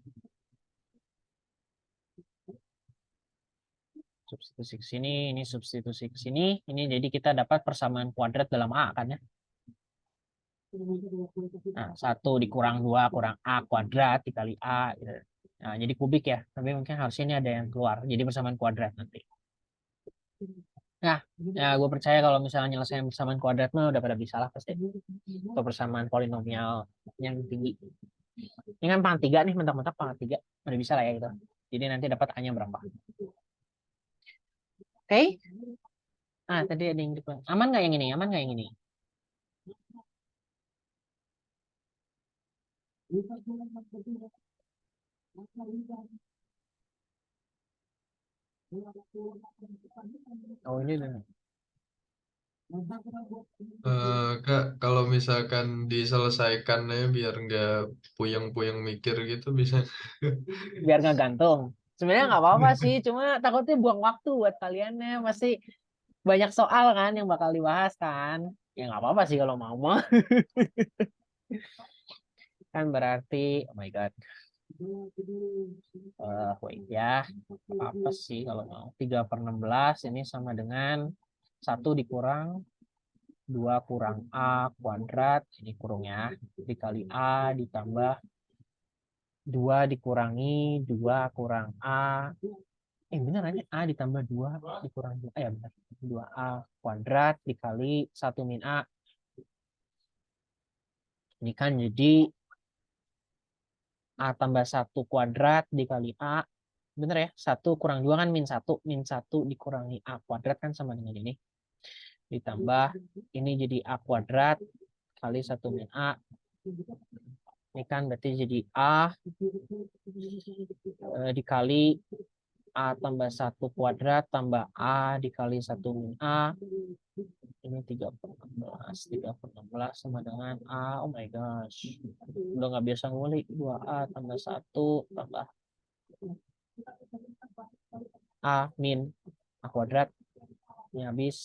Substitusi ke sini, ini substitusi ke sini. Ini jadi kita dapat persamaan kuadrat dalam A kan ya. Nah, 1 dikurang 2 kurang A kuadrat dikali A. Gitu. Nah, jadi kubik ya. Tapi mungkin harusnya ini ada yang keluar. Jadi persamaan kuadrat nanti. Nah, ya gue percaya kalau misalnya nyelesain persamaan kuadrat mah udah pada bisa lah pasti. Atau persamaan polinomial yang tinggi. Ini kan pangkat 3 nih, mentok-mentok pangkat 3. Udah bisa lah ya gitu. Jadi nanti dapat A-nya berapa. Oke. Ah, tadi ada yang gitu. Aman nggak yang ini? Aman nggak yang ini? Oh, ini udah. Kak, kalau misalkan diselesaikan ya biar nggak puyeng-puyeng mikir gitu bisa. Biar nggak gantung. Sebenarnya nggak apa-apa sih, cuma takutnya buang waktu buat kaliannya. Pasti banyak soal kan yang bakal dibahas kan. Ya nggak apa-apa sih kalau mau mah. Kan berarti, oh my God. Wait ya. Apa sih kalau mau. 3/16 ini sama dengan 1 dikurang 2 kurang A kuadrat. Ini kurung ya. Dikali A ditambah 2 dikurangi 2 kurang A. Bener aja A ditambah 2 dikurang 2. Ya benar. 2A kuadrat dikali 1 min A. Ini kan jadi A tambah 1 kuadrat dikali A. Bener ya? 1 kurang 2 kan min 1. Min 1 dikurangi A kuadrat kan sama dengan ini. Ditambah ini jadi A kuadrat kali 1 min A. Ini kan berarti jadi A dikali A tambah 1 kuadrat tambah A dikali 1 min A. Ini 3/16 sama dengan A. Oh my gosh. Udah nggak biasa ngulik. 2A tambah 1 tambah A min A kuadrat. Ini habis.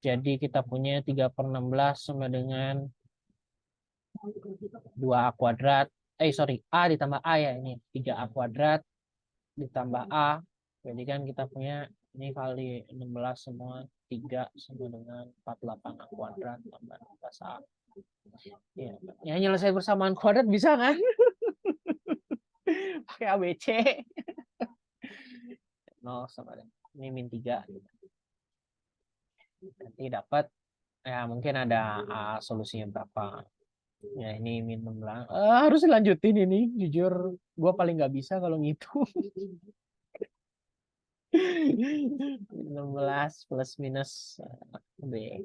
Jadi kita punya 3/16 sama dengan 2A kuadrat. Sorry. A ditambah A ya. Ini 3A kuadrat ditambah A. Jadi kan kita punya ini kali 16 semua 3 sama dengan 48 A kuadrat tambah 16 A. Ya nyelesai persamaan kuadrat bisa kan? Pakai ABC. 0 sama dengan ini min 3. Nanti dapat ya mungkin ada solusinya berapa. Ya ini min 16. Harus lanjutin ini. Jujur gue paling nggak bisa kalau ngitung. 16 plus minus B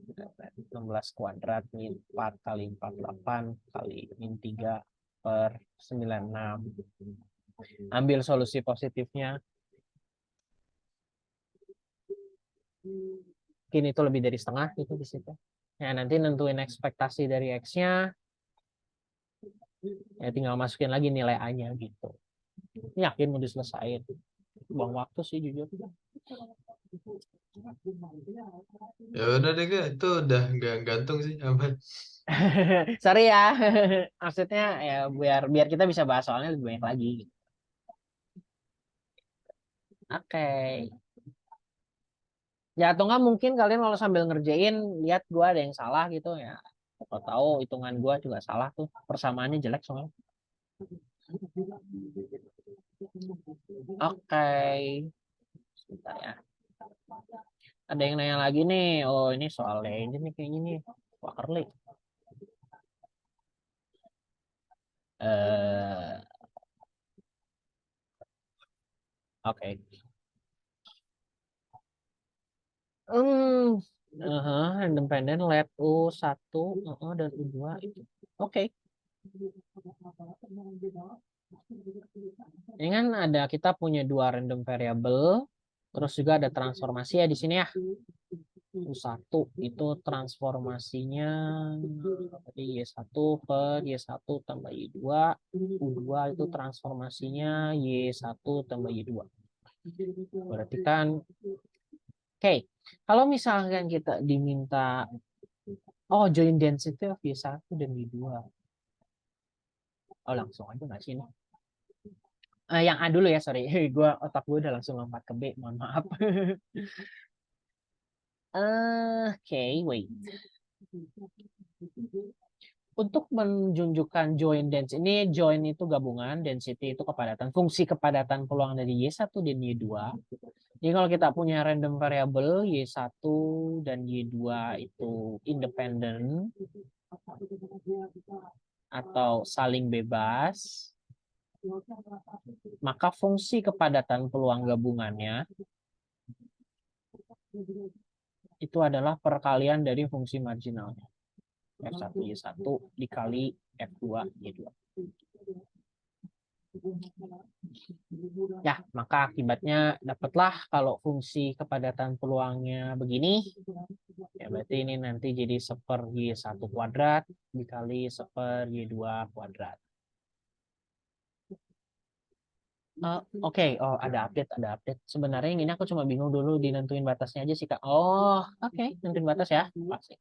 16 kuadrat min 4 kali 48 kali min 3 per 96. Ambil solusi positifnya. Mungkin itu lebih dari setengah gitu di situ. Ya nanti nentuin ekspektasi dari X-nya. Ya tinggal masukin lagi nilai A-nya gitu. Yakin mau diselesain. Buang waktu sih jujur. Ya udah deh Kak, itu udah nggak gantung sih aman. Sorry ya. Maksudnya ya biar kita bisa bahas soalnya lebih banyak lagi. Oke. Ya atau nggak mungkin kalian kalau sambil ngerjain lihat gua ada yang salah gitu ya. Atau tahu hitungan gua juga salah tuh. Persamaannya jelek soalnya. Oke. Sebentar ya. Ada yang nanya lagi nih. Oh ini soal legend nih kayaknya nih. Wakerly. Oke. Independen let U1 dan U2 itu. Oke. Ini kan ada kita punya 2 random variable, terus juga ada transformasi ya di sini ya. U1 itu transformasinya jadi Y1 per Y1 tambah Y2. U2 itu transformasinya Y1 tambah Y2. Berarti kan oke, kalau misalkan kita diminta join density of Y1 dan Y2. Langsung aja nggak sih ini? Yang A dulu ya, sorry. Otak gue udah langsung lompat ke B, mohon maaf. Oke, wait. Untuk menunjukkan join density, ini join itu gabungan, density itu kepadatan. Fungsi kepadatan peluang dari Y1 dan Y2 Jadi kalau kita punya random variable Y1 dan Y2 itu independen atau saling bebas, maka fungsi kepadatan peluang gabungannya itu adalah perkalian dari fungsi marginalnya. F1 Y1 dikali F2 Y2. Ya, maka akibatnya dapatlah kalau fungsi kepadatan peluangnya begini, ya berarti ini nanti jadi 1/Y1 kuadrat dikali 1/Y2 kuadrat. Oke. Oh ada update. Sebenarnya yang ini aku cuma bingung dulu dinentuin batasnya aja sih Kak. Oh, oke, nentuin batas ya. Pasti.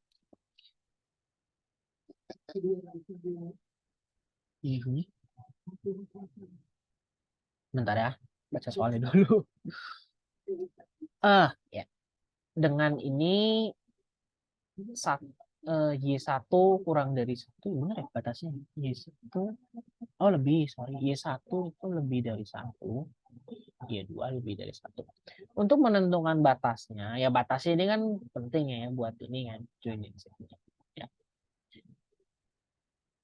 Bentar ya, baca soalnya dulu. Ya. Dengan ini Y1 kurang dari 1, gimana ya batasnya? Y1, oh lebih, sorry. Y1 itu lebih dari 1. Y2 lebih dari 1. Untuk menentukan batasnya, ya batasnya ini kan penting ya buat ini kan. Ya.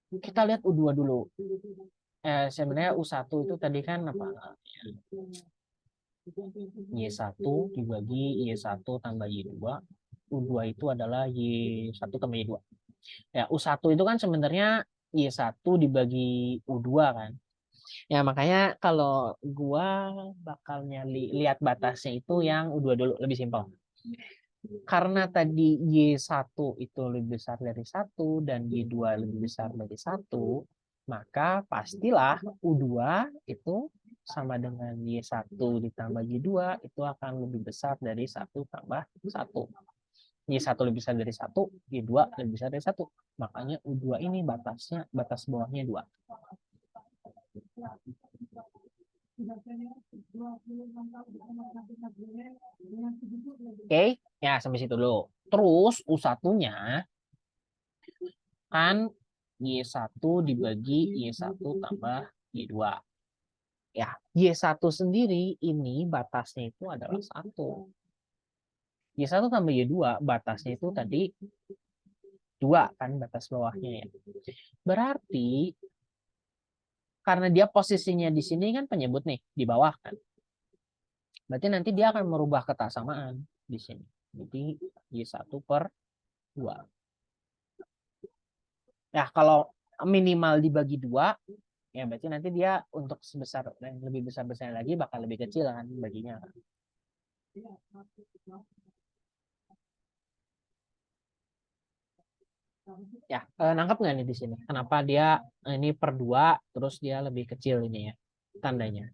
Kita lihat U2 dulu. Sebenarnya U1 itu tadi kan apa? Y1 dibagi Y1 tambah Y2. U2 itu adalah Y1 tambah Y2. Ya, U1 itu kan sebenarnya Y1 dibagi U2 kan. Ya, makanya kalau gua bakal lihat batasnya itu yang U2 dulu, lebih simpel. Karena tadi Y1 itu lebih besar dari 1 dan Y2 lebih besar dari 1, maka pastilah U2 itu sama dengan Y1 ditambah Y2 itu akan lebih besar dari 1 tambah 1. Y1 lebih besar dari 1, Y2 lebih besar dari 1. Makanya U2 ini batas bawahnya 2. Oke, ya sampai situ dulu. Terus U1-nya kan Y1 dibagi Y1 tambah Y2. Ya, Y1 sendiri ini batasnya itu adalah 1. Y1 tambah Y2 batasnya itu tadi 2 kan batas bawahnya ya. Berarti karena dia posisinya di sini kan penyebut nih di bawah kan. Berarti nanti dia akan merubah ketak samaan di sini. Jadi Y1/2. Ya, kalau minimal dibagi 2, ya berarti nanti dia untuk sebesar dan lebih besar-besarnya lagi bakal lebih kecil kan baginya. Ya, nangkep nggak nih di sini? Kenapa dia ini per 2, terus dia lebih kecil ini ya tandanya.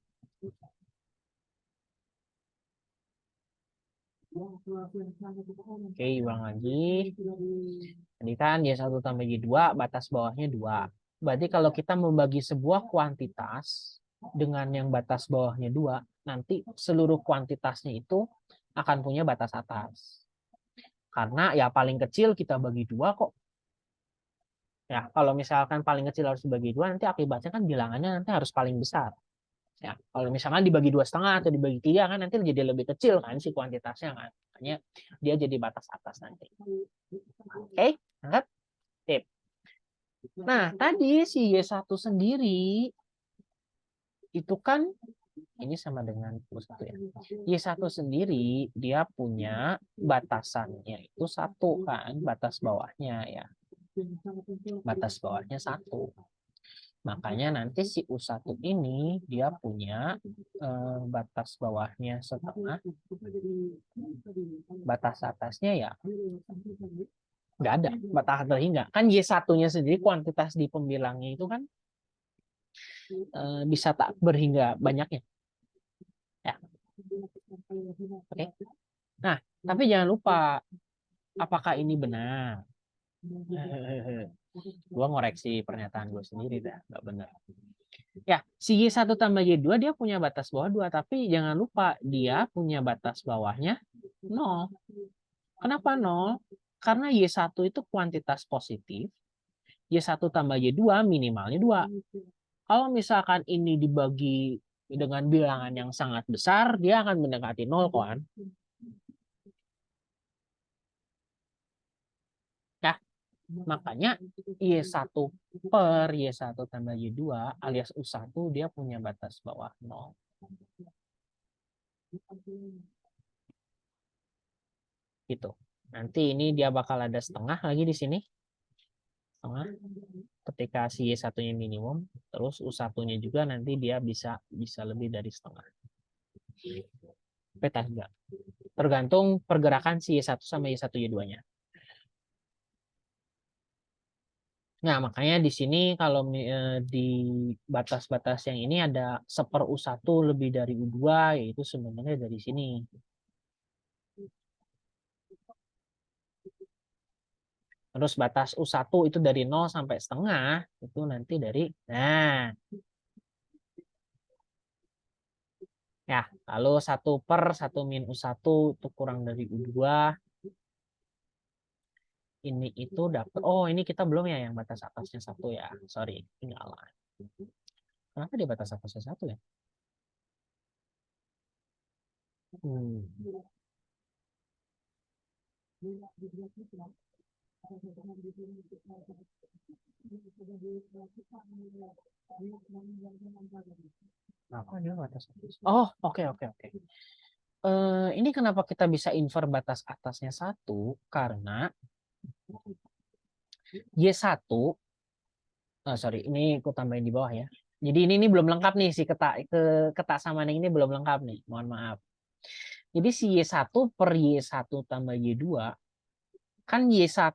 Oke, ulang lagi. Tadi kan Y1 tambah Y2, batas bawahnya 2. Berarti kalau kita membagi sebuah kuantitas dengan yang batas bawahnya 2, nanti seluruh kuantitasnya itu akan punya batas atas. Karena ya paling kecil kita bagi 2 kok. Ya, kalau misalkan paling kecil harus dibagi 2, nanti akibatnya kan bilangannya nanti harus paling besar. Ya, kalau misalkan dibagi 2,5 atau dibagi 3 kan nanti jadi lebih kecil kan si kuantitasnya kan. Makanya dia jadi batas atas nanti. Oke, angkat. Tip. Nah, tadi si Y1 sendiri itu kan ini sama dengan U1 ya. Y1 sendiri dia punya batasannya itu 1 kan, batas bawahnya ya. Batas bawahnya 1. Makanya nanti si U1 ini dia punya batas bawahnya setengah, batas atasnya ya nggak ada, batas atasnya nggak. Kan Y1-nya sendiri kuantitas di pembilangnya itu kan bisa tak berhingga banyaknya. Ya. Oke. Nah, tapi jangan lupa apakah ini benar? Gua ngoreksi pernyataan gue sendiri dah, nggak benar. Ya, si Y1 tambah Y2 dia punya batas bawah 2, tapi jangan lupa dia punya batas bawahnya 0. Kenapa 0? Karena Y1 itu kuantitas positif, Y1 tambah Y2 minimalnya 2. Kalau misalkan ini dibagi dengan bilangan yang sangat besar, dia akan mendekati 0 kan. Nah, makanya Y1 per Y1 tambah Y2 alias U1 dia punya batas bawah 0. Gitu. Nanti ini dia bakal ada setengah lagi di sini. Setengah. Ketika si Y1-nya minimum, terus U1-nya juga nanti dia bisa lebih dari setengah. Peta enggak. Tergantung pergerakan si Y1 sama Y1 Y2-nya. Nah, makanya di sini kalau di batas-batas yang ini ada seper U1 lebih dari U2, yaitu sebenarnya dari sini. Terus batas U1 itu dari 0 sampai setengah, itu nanti dari, nah, ya, lalu 1 per 1 min U1 itu kurang dari U2. Ini itu dapat, oh ini kita belum ya yang batas atasnya 1 ya, sorry, tinggalan. Kenapa dia batas atasnya 1 ya? Apa dia batas atas? Oh, oke, oke, oke. Ini kenapa kita bisa infer batas atasnya 1? Karena Y1, sorry, ini aku tambahin di bawah ya. Jadi ini belum lengkap nih si ketak sama ini belum lengkap nih. Mohon maaf. Jadi si Y1 per Y1 tambah Y2 kan Y1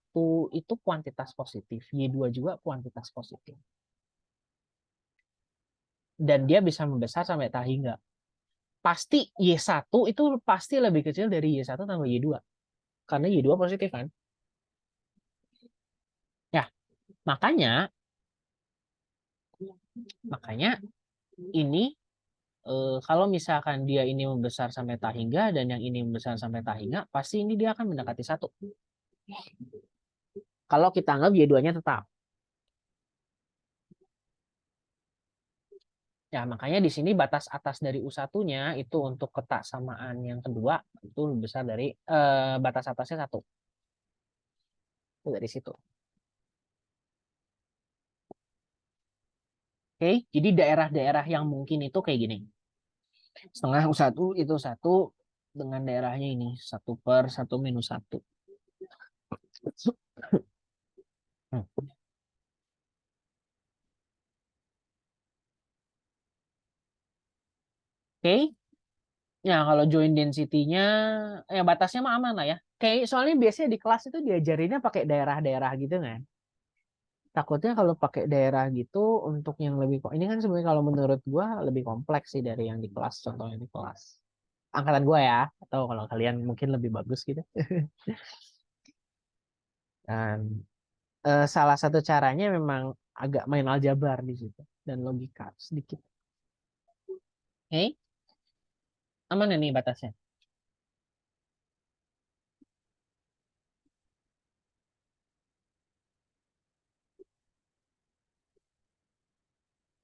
itu kuantitas positif, Y2 juga kuantitas positif. Dan dia bisa membesar sampai tak hingga. Pasti Y1 itu pasti lebih kecil dari Y1 tambah Y2. Karena Y2 positif kan. Ya, makanya ini kalau misalkan dia ini membesar sampai tak hingga dan yang ini membesar sampai tak hingga, pasti ini dia akan mendekati 1. Kalau kita anggap Y2-nya tetap. Ya, makanya di sini batas atas dari U1-nya itu untuk ketak samaan yang kedua itu lebih besar dari batas atasnya 1. Itu dari situ. Oke, jadi daerah-daerah yang mungkin itu kayak gini. Setengah U1 itu 1 dengan daerahnya ini 1 per 1 minus 1. Oke, ya kalau joint density-nya, ya batasnya mah aman lah ya. Kayak soalnya biasanya di kelas itu diajarinnya pakai daerah-daerah gitu kan. Takutnya kalau pakai daerah gitu untuk yang lebih, ini kan sebenarnya kalau menurut gua lebih kompleks sih dari yang di kelas, contohnya di kelas. Angkatan gua ya, atau kalau kalian mungkin lebih bagus gitu. Dan salah satu caranya memang agak main aljabar di situ dan logika sedikit. Oke, aman ini batasnya.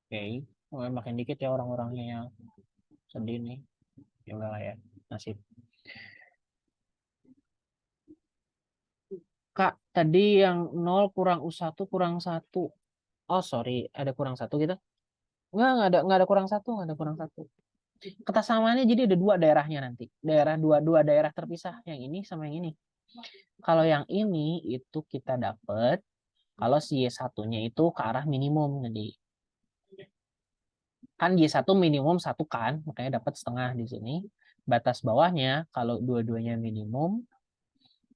Oke, makin dikit ya orang-orangnya yang sedih nih. Ya udah lah ya, nasib. Kak, tadi yang 0 kurang U1 kurang 1. Oh, sorry, ada kurang 1 gitu? Nggak ada kurang 1, nggak ada kurang 1. Ketasamaannya jadi ada 2 daerahnya nanti. Dua daerah terpisah, yang ini sama yang ini. Kalau yang ini itu kita dapat kalau si Y1-nya itu ke arah minimum jadi. Kan Y1 minimum 1 kan, makanya dapat setengah di sini. Batas bawahnya kalau dua-duanya minimum,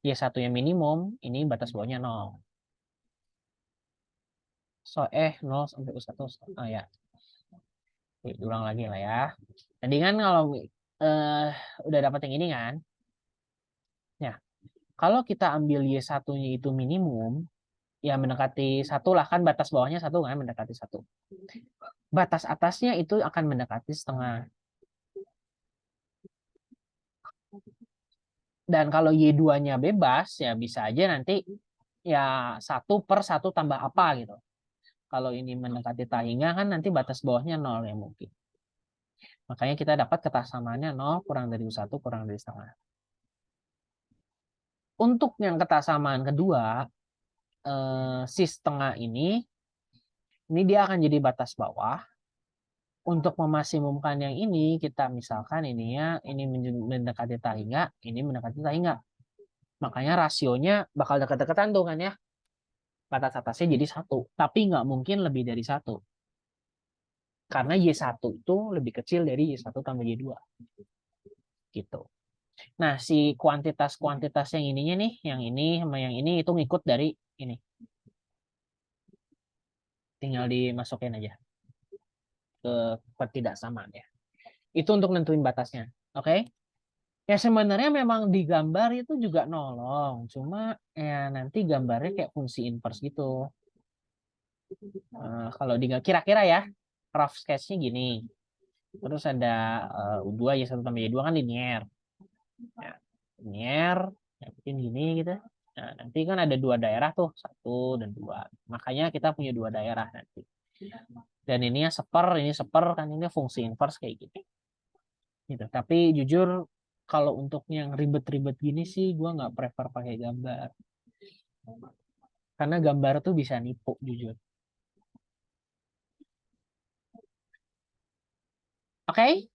Y1-nya minimum, ini batas bawahnya 0. So 0 sampai U1. Oh ya. Ulang lagi lah ya. Tadi kan kalau udah dapat yang ini kan. Ya, kalau kita ambil Y1-nya itu minimum, ya mendekati 1 lah kan batas bawahnya 1 kan mendekati 1. Batas atasnya itu akan mendekati setengah. Dan kalau Y2-nya bebas ya bisa aja nanti ya 1 per 1 tambah apa gitu. Kalau ini mendekati tahingga kan nanti batas bawahnya 0 ya mungkin. Makanya kita dapat ketasamaannya 0 kurang dari U1 kurang dari setengah. Untuk yang ketasamaan kedua, si setengah ini dia akan jadi batas bawah. Untuk memaksimumkan yang ini, kita misalkan ininya, ini mendekati tahingga, ini mendekati tahingga. Makanya rasionya bakal dekat-dekatan tuh kan ya. Batas atasnya jadi 1. Tapi nggak mungkin lebih dari 1. Karena Y1 itu lebih kecil dari Y1 tambah Y2. Gitu. Nah, si kuantitas-kuantitas yang ininya nih, yang ini sama yang ini itu ngikut dari ini. Tinggal dimasukin aja ke ketidaksamaan ya. Itu untuk nentuin batasnya. Oke? Ya sebenarnya memang di gambar itu juga nolong. Cuma ya nanti gambarnya kayak fungsi inverse gitu. Kalau kira-kira ya, rough sketch-nya gini. Terus ada U2 Y1 tambah Y2 kan linear. Nah, linear, ya mungkin gini gitu. Nah, nanti kan ada dua daerah tuh, 1 dan 2. Makanya kita punya dua daerah nanti. Dan ini ya ini seper kan ini fungsi inverse kayak gitu. Gitu. Tapi jujur kalau untuk yang ribet-ribet gini sih gue nggak prefer pakai gambar. Karena gambar tuh bisa nipu jujur. Oke?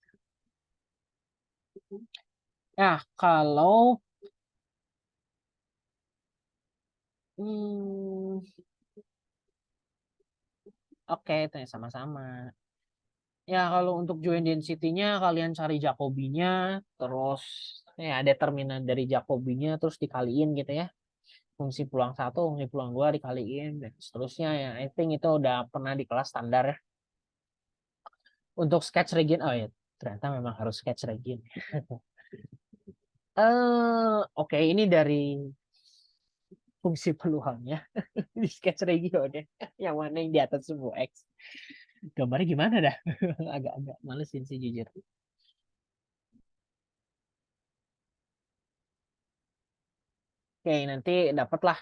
Nah, kalau hmm, oke, tanya sama-sama. Ya, kalau untuk joint density-nya kalian cari Jacobi-nya, terus ya determinan dari Jacobi-nya terus dikaliin gitu ya. Fungsi peluang 1, fungsi peluang 2 dikaliin dan seterusnya ya. I think itu udah pernah di kelas standar ya. Untuk sketch region, oh ya, ternyata memang harus sketch region. Oke, ini dari fungsi peluangnya di sketch region ya. Yang mana yang di atas sebuah X. Gambarnya gimana dah? Agak-agak malesin sih jujur. Oke, nanti dapatlah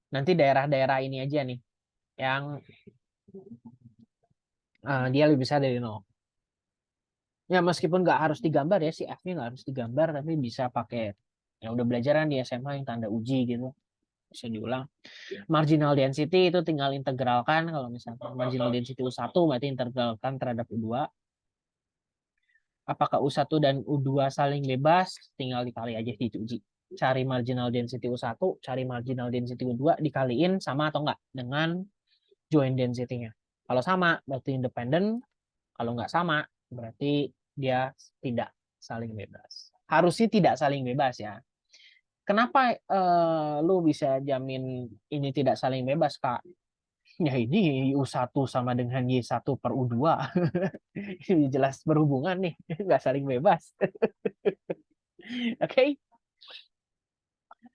nanti daerah-daerah ini aja nih yang dia lebih besar dari 0. Ya meskipun nggak harus digambar ya si F-nya nggak harus digambar tapi bisa pakai ya udah belajaran di SMA yang tanda uji gitu bisa diulang. Marginal density itu tinggal integralkan kalau misalnya marginal density U1 berarti integralkan terhadap U2. Apakah U1 dan U2 saling bebas? Tinggal dikali aja diuji. Cari marginal density U1, cari marginal density U2, dikaliin sama atau enggak dengan joint density-nya. Kalau sama, berarti independen. Kalau nggak sama, berarti dia tidak saling bebas. Harusnya tidak saling bebas ya. Kenapa lu bisa jamin ini tidak saling bebas, Kak? Ya ini U1 sama dengan Y1 per U2. Ini jelas berhubungan nih, nggak saling bebas. Oke? Okay?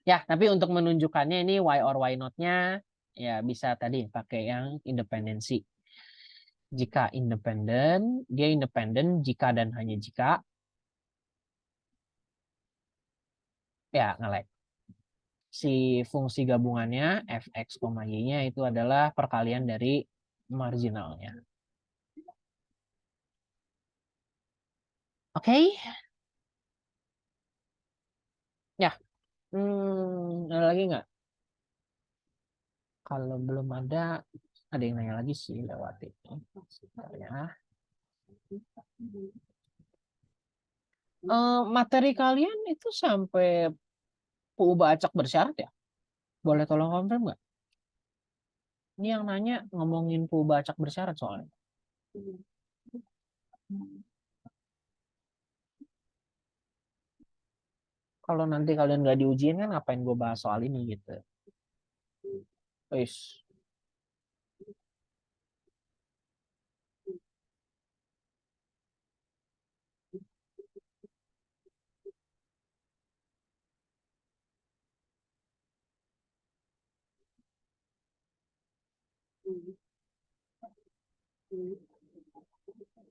Ya, tapi untuk menunjukkannya ini Y or Y not-nya ya bisa tadi pakai yang independensi. Jika independen, dia independen jika dan hanya jika ya nge-like. Si fungsi gabungannya fx, y-nya itu adalah perkalian dari marginalnya. Oke? Okay? Ya. Ada lagi nggak? Kalau belum ada yang nanya lagi sih lewat itu. Sebentar ya. Materi kalian itu sampai PU Acak bersyarat ya? Boleh tolong confirm nggak? Ini yang nanya ngomongin PU Acak bersyarat soalnya. Kalau nanti kalian nggak diujiin kan ngapain gue bahas soal ini gitu. Wis.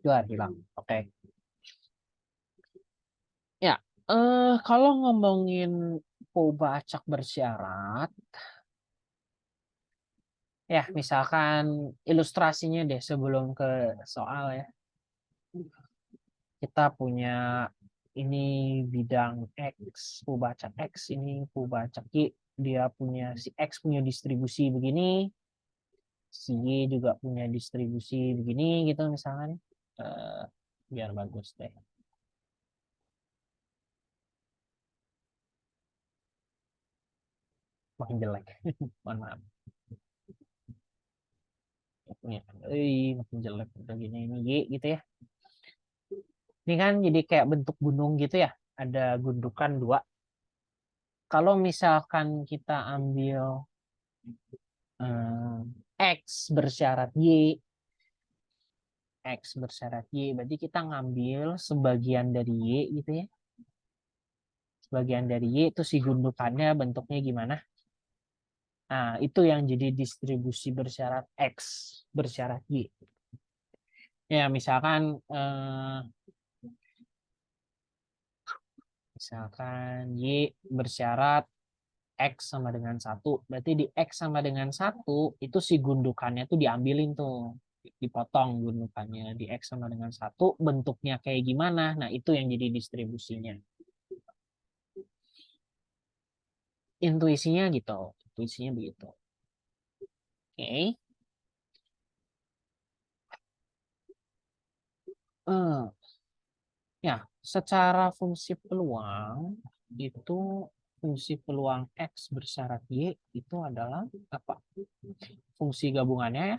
Luar hilang. Oke. Okay. Ya, kalau ngomongin PU Acak bersyarat, ya misalkan ilustrasinya deh sebelum ke soal ya. kita punya ini bidang X, Pubacak X, ini Pubacak Y, dia punya si X punya distribusi begini, si Y juga punya distribusi begini gitu misalkan. Biar bagus deh. Makin jelek. Mohon maaf. Makin jelek udah gini ini Y gitu ya. Ini kan jadi kayak bentuk gunung gitu ya. Ada gundukan dua. Kalau misalkan kita ambil X bersyarat Y, X bersyarat Y, berarti kita ngambil sebagian dari Y gitu ya. Sebagian dari Y itu si gundukannya bentuknya gimana? Nah, itu yang jadi distribusi bersyarat X bersyarat Y. Ya, misalkan Y bersyarat X sama dengan 1. Berarti di X sama dengan 1, itu si gundukannya tuh diambilin tuh. Dipotong gundukannya. Di X sama dengan 1, bentuknya kayak gimana. Nah, itu yang jadi distribusinya. Intuisinya gitu. Intuisinya begitu. Oke. Ya, secara fungsi peluang, itu fungsi peluang X bersyarat Y itu adalah apa? Fungsi gabungannya ya,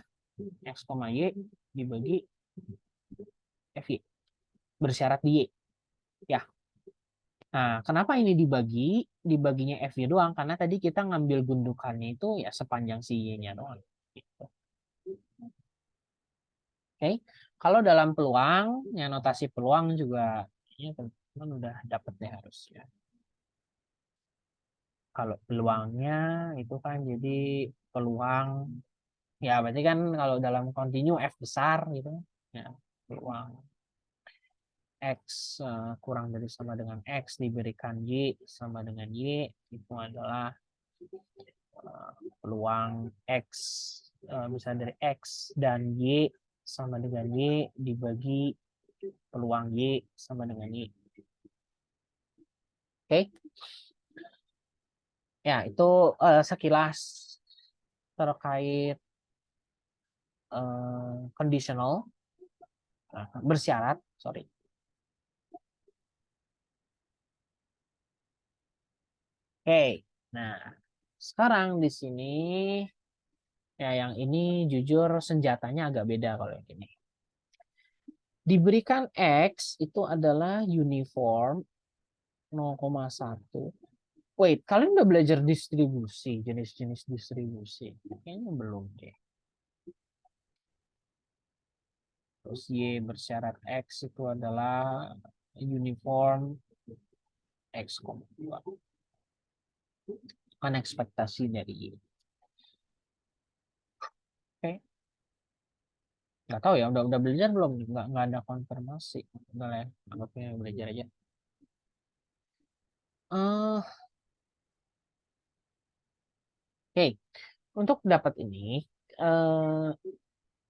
X, Y dibagi FY bersyarat di Y. Ya. Nah, kenapa ini dibagi? Dibaginya FY doang karena tadi kita ngambil gundukannya itu ya sepanjang si Y-nya doang. Gitu. Oke. Kalau dalam peluang, ya notasi peluang juga ya teman-teman udah dapet deh harus ya. Kalau peluangnya itu kan jadi peluang ya berarti kan kalau dalam kontinu F besar gitu ya peluang X kurang dari sama dengan X diberikan Y sama dengan Y itu adalah peluang X misalnya dari X dan Y sama dengan Y dibagi peluang Y sama dengan Y. Oke. Ya, itu sekilas terkait conditional bersyarat, sorry. Oke. Nah, sekarang di sini ya yang ini jujur senjatanya agak beda kalau yang ini. Diberikan X itu adalah uniform 0,1. Wait, kalian udah belajar distribusi, jenis-jenis distribusi? Kayaknya belum deh. Terus Y bersyarat X itu adalah uniform X,2. Kan ekspektasi dari Y. Oke. Nggak tahu ya, udah belajar belum? Nggak ada konfirmasi. Udah lah ya, anggapnya belajar aja. Oke, untuk dapat ini,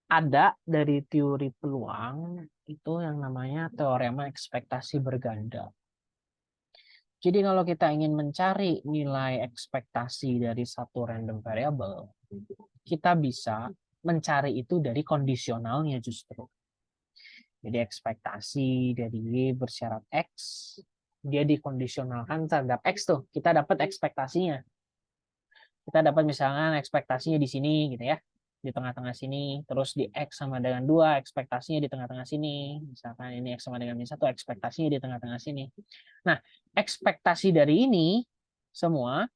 ada dari teori peluang itu yang namanya teorema ekspektasi berganda. Jadi kalau kita ingin mencari nilai ekspektasi dari satu random variable, kita bisa mencari itu dari kondisionalnya justru. Jadi ekspektasi dari Y bersyarat X, dia dikondisionalkan terhadap X tuh. Kita dapat ekspektasinya. Kita dapat misalnya ekspektasinya di sini gitu ya. Di tengah-tengah sini. Terus di X sama dengan 2, ekspektasinya di tengah-tengah sini. Misalkan ini X sama dengan min 1, ekspektasinya di tengah-tengah sini. Nah, ekspektasi dari ini semua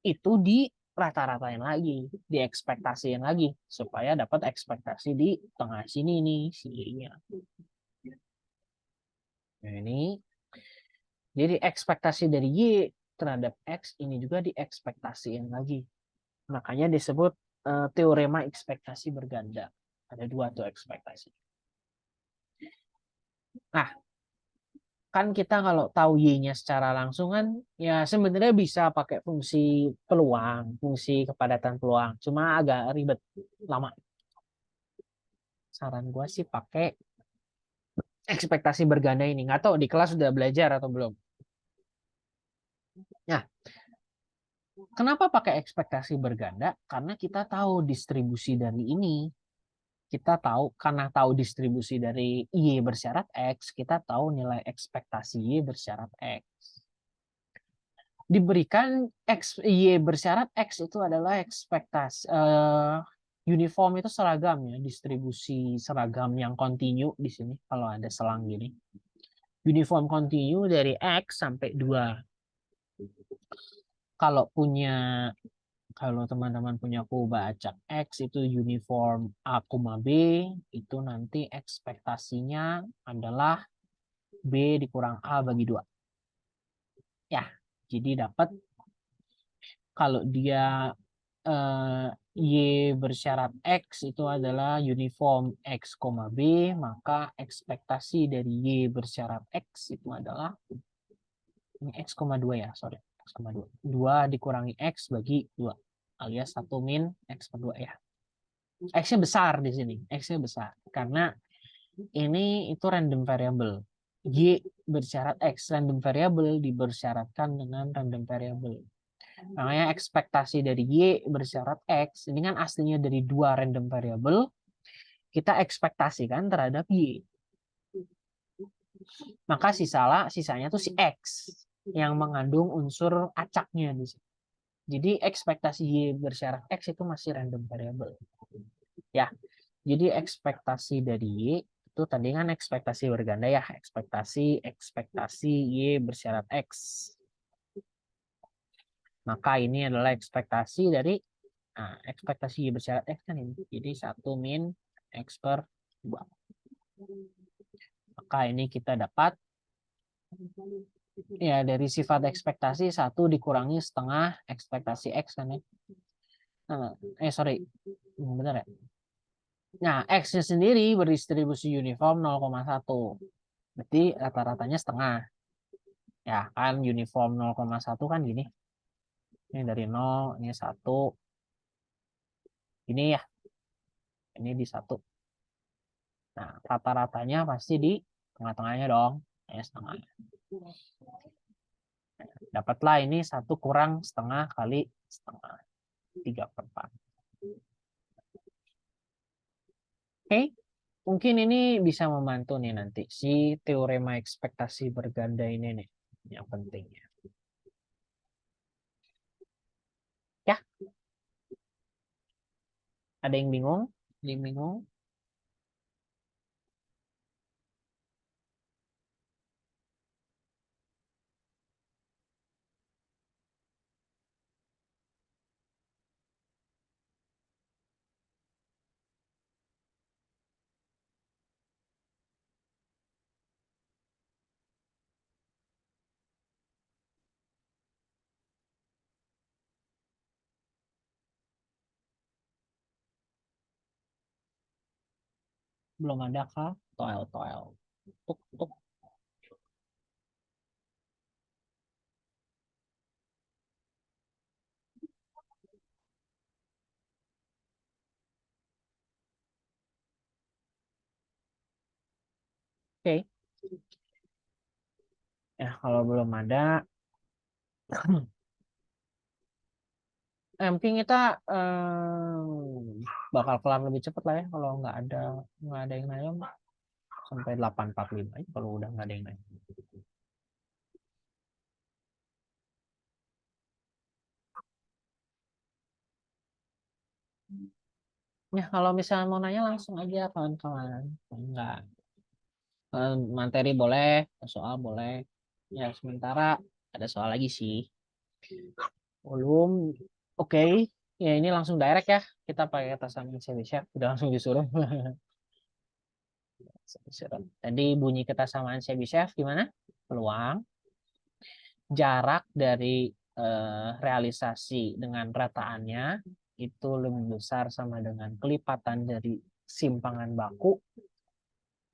itu di rata-ratain lagi, diekspektasiin lagi supaya dapat ekspektasi di tengah sini nih si Y-nya. Nah, ini jadi ekspektasi dari Y terhadap X ini juga diekspektasiin lagi. Makanya disebut teorema ekspektasi berganda. Ada dua tuh ekspektasi. Nah, kan kita kalau tahu Y-nya secara langsung kan ya sebenarnya bisa pakai fungsi peluang, fungsi kepadatan peluang. Cuma agak ribet, lama. Saran gue sih pakai ekspektasi berganda ini. Nggak tahu di kelas sudah belajar atau belum. Nah, kenapa pakai ekspektasi berganda? Karena kita tahu distribusi dari ini. Kita tahu, karena tahu distribusi dari Y bersyarat X, kita tahu nilai ekspektasi Y bersyarat X. Diberikan X, Y bersyarat X itu adalah ekspektasi, uniform itu seragam ya, distribusi seragam yang kontinu di sini, kalau ada selang gini. Uniform kontinu dari X sampai 2. Kalau kalau teman-teman punya kubah acak X itu uniform A, B, itu nanti ekspektasinya adalah B dikurang A bagi 2. Ya, jadi dapat kalau dia Y bersyarat X itu adalah uniform X, B, maka ekspektasi dari Y bersyarat X itu adalah ini X, 2 ya, sorry. X, 2. 2 dikurangi X bagi 2. Alias 1 min X per 2 ya. X-nya besar di sini. X-nya besar. Karena ini itu random variable. Y bersyarat X. Random variable dibersyaratkan dengan random variable. Makanya ekspektasi dari Y bersyarat X. Ini kan aslinya dari 2 random variable. Kita ekspektasikan terhadap Y. Maka sisanya tuh si X. Yang mengandung unsur acaknya di sini. Jadi ekspektasi Y bersyarat X itu masih random variable. Ya, jadi ekspektasi dari Y itu tadi kan ekspektasi berganda ya, ekspektasi Y bersyarat X. Maka ini adalah ekspektasi dari ekspektasi Y bersyarat X kan ini. Jadi 1 min X per 2. Maka ini kita dapat ya dari sifat ekspektasi 1 dikurangi setengah ekspektasi X kan ya. Sorry, benar ya. Nah, X-nya sendiri berdistribusi uniform 0,1. Berarti rata-ratanya setengah. Ya, kan uniform 0,1 kan gini. Ini dari 0, ini 1. Ini ya. Ini di 1. Nah, rata-ratanya pasti di tengah-tengahnya dong. Ya, setengah. Dapatlah ini 1 kurang setengah kali setengah. 3/4. Oke. Mungkin ini bisa membantu nih nanti si teorema ekspektasi berganda ini nih. Yang pentingnya. Ya. Ada yang bingung? Ada yang bingung? Belum ada kah? Toel. Tuk, tuk. Oke. Ya, kalau belum ada, mungkin kita bakal kelar lebih cepat lah ya kalau nggak ada yang nanya sampai 8:45 aja kalau udah nggak ada yang nanya. Ya, kalau misalnya mau nanya langsung aja kawan-kawan. Enggak. Materi boleh, soal boleh. Ya, sementara ada soal lagi sih. Belum. Oke. Ya, ini langsung direct ya. Kita pakai kata samaan Chebyshev. Udah langsung disuruh. Tadi bunyi kesamaan Chebyshev gimana? Peluang, jarak dari realisasi dengan rataannya itu lebih besar sama dengan kelipatan dari simpangan baku.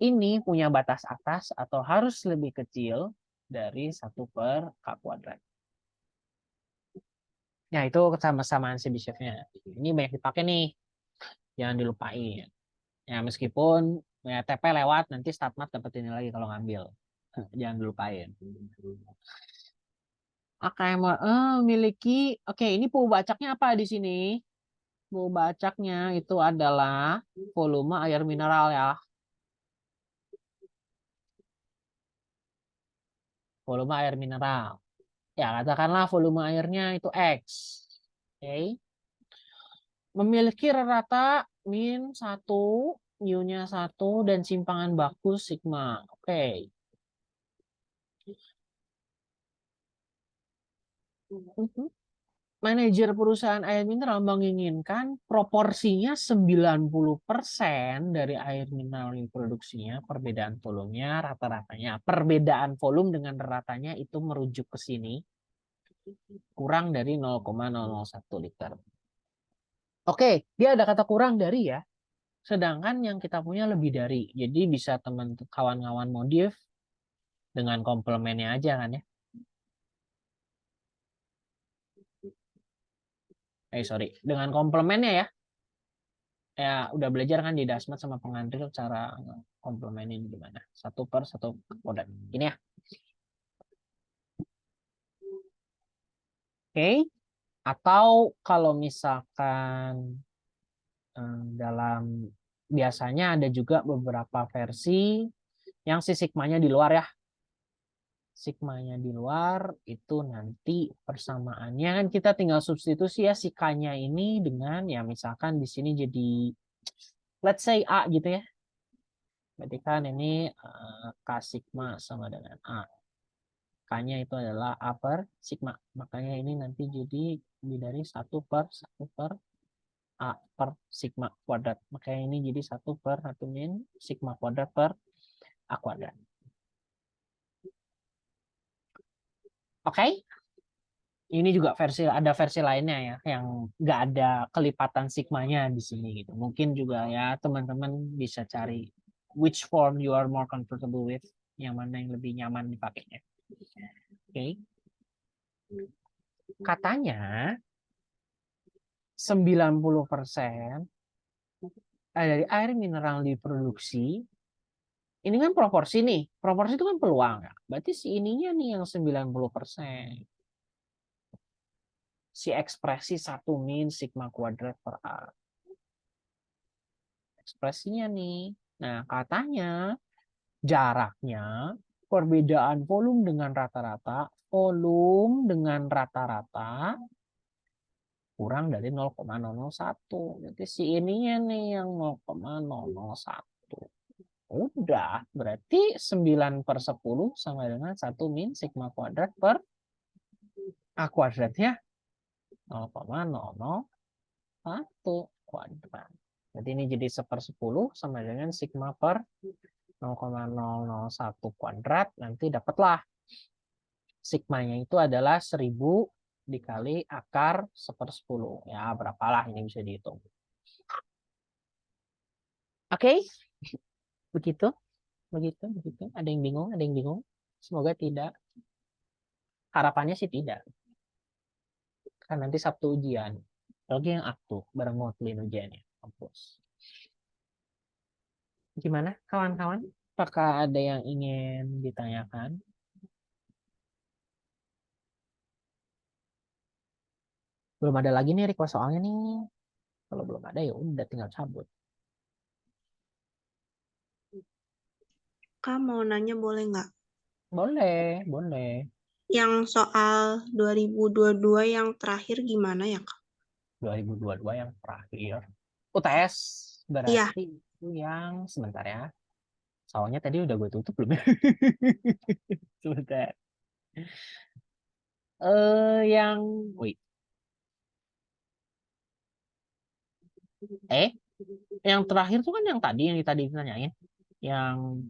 Ini punya batas atas atau harus lebih kecil dari 1/k². Nah, itu kesamaan Chebyshev-nya. Ini banyak dipakai nih. Jangan dilupain. Ya, meskipun Ya, TP lewat, nanti StatMat dapat ini lagi kalau ngambil. Jangan lupain. Memiliki, oke, ini pembacaknya apa di sini? Pembacaknya itu adalah volume air mineral ya. Volume air mineral. Ya, katakanlah volume airnya itu X. Oke. Memiliki rata min 1, mu-nya 1, dan simpangan baku sigma. Oke. Manajer perusahaan air mineral menginginkan proporsinya 90% dari air mineral yang diproduksinya, perbedaan volumenya, rata-ratanya. Perbedaan volume dengan ratanya itu merujuk ke sini, kurang dari 0,001 liter. Oke, dia ada kata kurang dari ya. Sedangkan yang kita punya lebih dari. Jadi bisa teman kawan-kawan modif dengan komplemennya aja kan ya. Sorry, dengan komplemennya ya. Ya udah belajar kan di Dasmat sama pengantin cara komplemenin gimana. 1/1 kodek. Ini ya. Oke. Atau kalau misalkan dalam biasanya ada juga beberapa versi yang si sigmanya di luar ya. Sigmanya di luar itu nanti persamaannya kan kita tinggal substitusi ya si K-nya ini dengan ya misalkan di sini jadi let's say A gitu ya. Berarti kan ini K sigma sama dengan A. K-nya itu adalah A per sigma. Makanya ini nanti jadi lebih dari 1/1 per A per sigma kuadrat. Makanya ini jadi 1/1 min sigma kuadrat per A kuadrat. Oke? Ini juga ada versi lainnya ya yang nggak ada kelipatan sigmanya di sini gitu. Mungkin juga ya teman-teman bisa cari which form you are more comfortable with, yang mana yang lebih nyaman dipakainya. Oke. Katanya 90% dari air mineral diproduksi ini kan proporsi nih. Proporsi itu kan peluang ya. Berarti si ininya nih yang 90%. Si ekspresi 1 min sigma kuadrat per A. Ekspresinya nih. Nah, katanya jaraknya perbedaan volume dengan rata-rata, kurang dari 0,001. Jadi si ininya nih yang 0,001. Udah, berarti 9/10 sama dengan 1 min sigma kuadrat per A kuadratnya 0,001 kuadrat. Jadi ini jadi 1/10 sama dengan sigma per 0,001 kuadrat. Nanti dapatlah sigmanya itu adalah 1000 dikali akar 1/10. Ya, berapalah ini bisa dihitung. Oke, begitu. Begitu. Ada yang bingung? Semoga tidak. Harapannya sih tidak. Kan nanti Sabtu ujian. Lagi yang aktu bareng ngotlin ujiannya. Kampus. Gimana kawan-kawan? Apakah ada yang ingin ditanyakan? Belum ada lagi nih request soalnya nih. Kalau belum ada ya udah tinggal cabut. Kak mau nanya boleh nggak? Boleh. Yang soal 2022 yang terakhir gimana ya, Kak? 2022 yang terakhir. UTS Iya, berarti itu yang sebentar ya. Soalnya tadi udah gue tutup belum ya? Sebentar. Yang wait. Yang terakhir tuh kan yang tadi ditanyain. Yang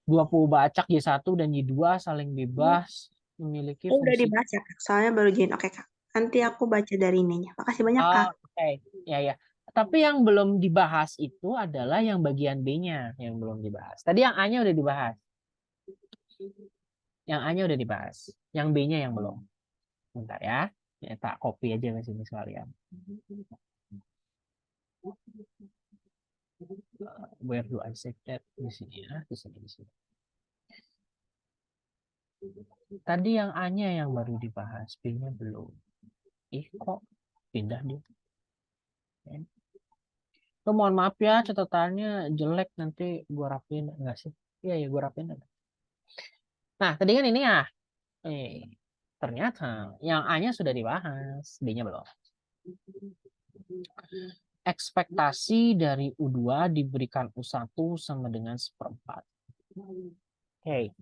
20 bacak Y1 dan Y2 saling bebas memiliki udah fungsi. dibaca, Kak. Soalnya baru join. Oke, Kak. Nanti aku baca dari ininya. Makasih banyak, Kak. Oke. Ya. Tapi yang belum dibahas itu adalah yang bagian B-nya yang belum dibahas. Tadi yang A-nya udah dibahas. Yang A-nya udah dibahas. Yang B-nya yang belum. Bentar ya. Ya, tak copy aja ke sini sekalian. Where do I save that? Di sini ya, di sini, di sini. Tadi yang A-nya yang baru dibahas, B-nya belum. Kok pindah dia? Mohon maaf ya, catatannya jelek, nanti gua rapiin enggak sih? Iya ya, gua rapiin. Nah, tadi kan ini ya. Ternyata yang A-nya sudah dibahas, B-nya belum. Ekspektasi dari U2 diberikan U1 sama dengan 1/4. Oke.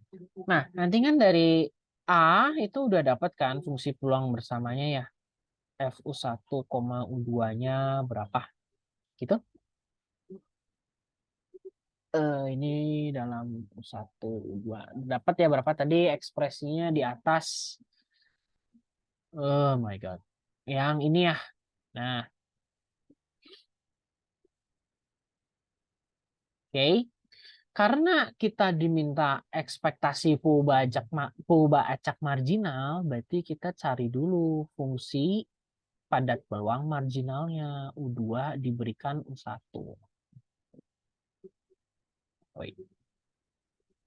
Nah, nanti kan dari A itu udah dapat kan fungsi peluang bersamanya ya. FU1, U2-nya berapa? Gitu. Ini dalam U1, U2. Dapat ya berapa tadi ekspresinya di atas. Oh my God. Yang ini ya. Nah. Oke. Karena kita diminta ekspektasi perubahan acak marginal, berarti kita cari dulu fungsi padat peluang marginalnya. U2 diberikan U1.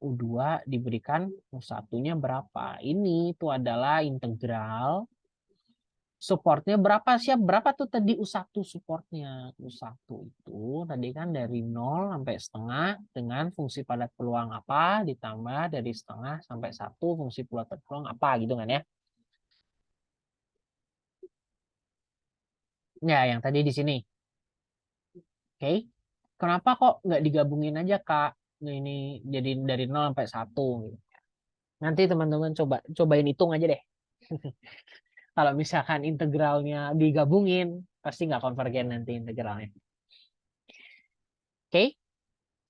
U2 diberikan U1-nya berapa? Ini itu adalah integral. Supportnya berapa? Berapa tuh tadi U1 supportnya? U1 itu tadi kan dari 0 sampai setengah dengan fungsi padat peluang apa ditambah dari setengah sampai 1 fungsi padat peluang apa gitu kan ya. Ya, yang tadi di sini. Oke. Kenapa kok nggak digabungin aja, Kak? Ini jadi dari 0 sampai 1 gitu. Nanti teman-teman cobain hitung aja deh. Kalau misalkan integralnya digabungin, pasti nggak konvergen nanti integralnya. Oke,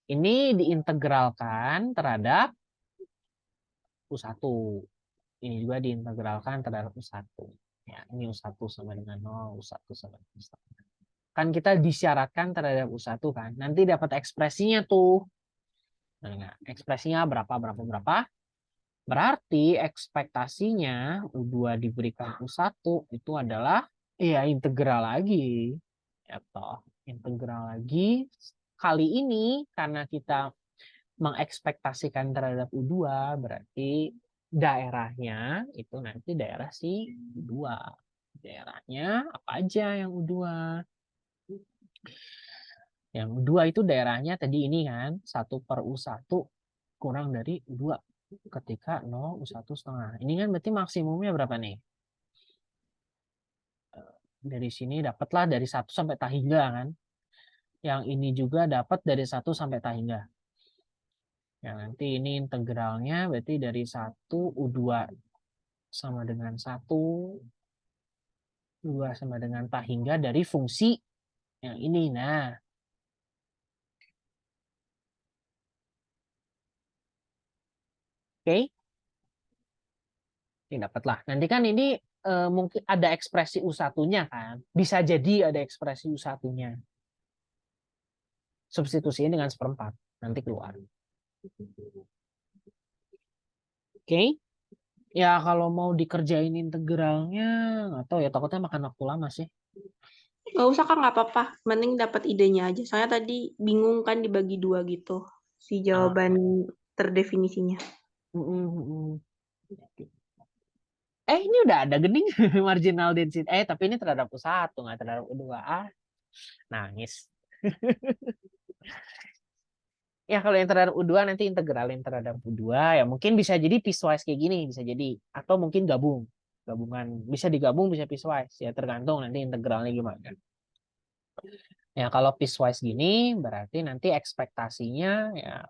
ini diintegralkan terhadap U1. Ini juga diintegralkan terhadap U1. Ya, ini U1 sama dengan 0, U1 sama dengan 1. Kan kita disyaratkan terhadap U1 kan. Nanti dapat ekspresinya tuh. Nah, ekspresinya berapa. Berarti ekspektasinya U2 diberikan U1 itu adalah ya integral lagi. Atau integral lagi. Kali ini karena kita mengekspektasikan terhadap U2 berarti daerahnya itu nanti daerah si U2. Daerahnya apa aja yang U2? Yang U2 itu daerahnya tadi ini kan 1/U1 kurang dari U2 ketika 0 U1 setengah. Ini kan berarti maksimumnya berapa nih? Dari sini dapatlah dari 1 sampai tak hingga kan. Yang ini juga dapat dari 1 sampai tak hingga. Ya, nanti ini integralnya berarti dari 1 U2 sama dengan 1, 2 sama dengan tak hingga dari fungsi yang ini. Nah, oke. Ini dapatlah. Nanti kan ini mungkin ada ekspresi U1-nya kan. Bisa jadi ada ekspresi U1-nya. Substitusinya dengan 1/4. Nanti keluar. Oke. Ya kalau mau dikerjain integralnya, nggak tahu ya. Takutnya makan waktu lama sih. Nggak usah Kak, nggak apa-apa. Mending dapat idenya aja. Soalnya tadi bingung kan dibagi 2 gitu. Si jawaban terdefinisinya. Ini udah ada gening marginal density. Tapi ini terhadap U1, nggak terhadap U2. Nangis. Ya kalau yang terhadap U2 nanti integralin terhadap U2 ya mungkin bisa jadi piecewise kayak gini, bisa jadi atau mungkin gabungan bisa digabung bisa piecewise ya tergantung nanti integralnya gimana. Ya kalau piecewise gini berarti nanti ekspektasinya ya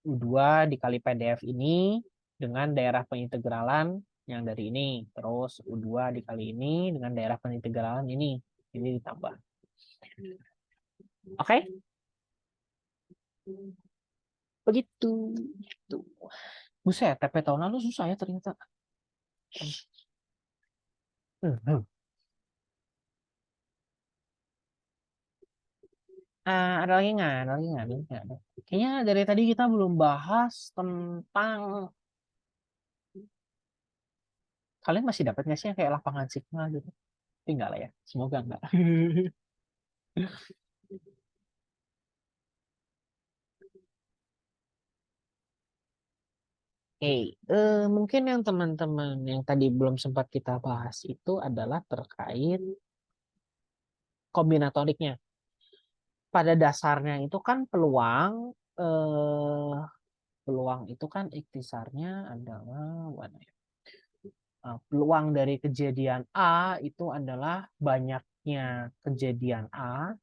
U2 dikali PDF ini dengan daerah pengintegralan yang dari ini terus U2 dikali ini dengan daerah pengintegralan ini ditambah. Oke? Begitu. Buset, TP tahun lalu susah ya ternyata. Ada lagi nggak? Ada lagi nggak? Kayaknya dari tadi kita belum bahas tentang kalian masih dapat nggak sih yang kayak lapangan sigma gitu? Tapi enggak lah ya. Semoga enggak. Mungkin yang teman-teman yang tadi belum sempat kita bahas itu adalah terkait kombinatoriknya. Pada dasarnya itu kan peluang itu kan ikhtisarnya adalah mana ya? Peluang dari kejadian A itu adalah banyaknya kejadian A.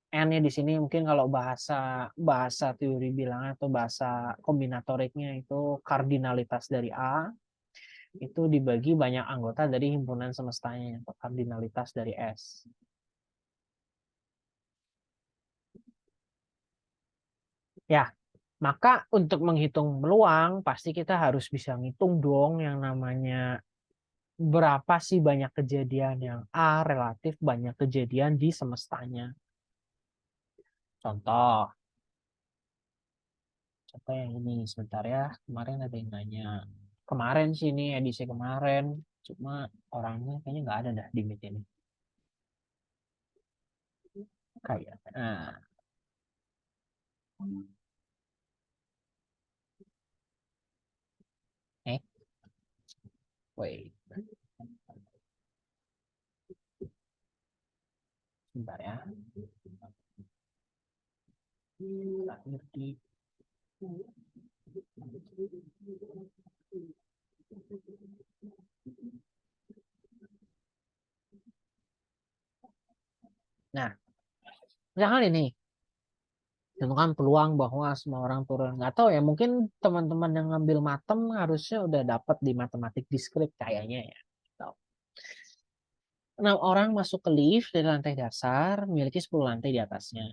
N-nya di sini mungkin kalau bahasa teori bilang atau bahasa kombinatoriknya itu kardinalitas dari A itu dibagi banyak anggota dari himpunan semestanya atau kardinalitas dari S. Ya, maka untuk menghitung peluang pasti kita harus bisa ngitung dong yang namanya berapa sih banyak kejadian yang A relatif banyak kejadian di semestanya. Contoh yang ini sebentar ya. Kemarin ada yang nanya. Kemarin sih ini edisi kemarin. Cuma orangnya kayaknya nggak ada dah di meet ini. Kayak. Nah. Wait. Sebentar ya. Terakhir di Nah, misalkan ini tentukan peluang bahwa semua orang turun. Nggak tahu ya, mungkin teman-teman yang ngambil matem harusnya udah dapat di matematik diskrit kayaknya ya. 6 orang masuk ke lift dari lantai dasar, memiliki 10 lantai di atasnya.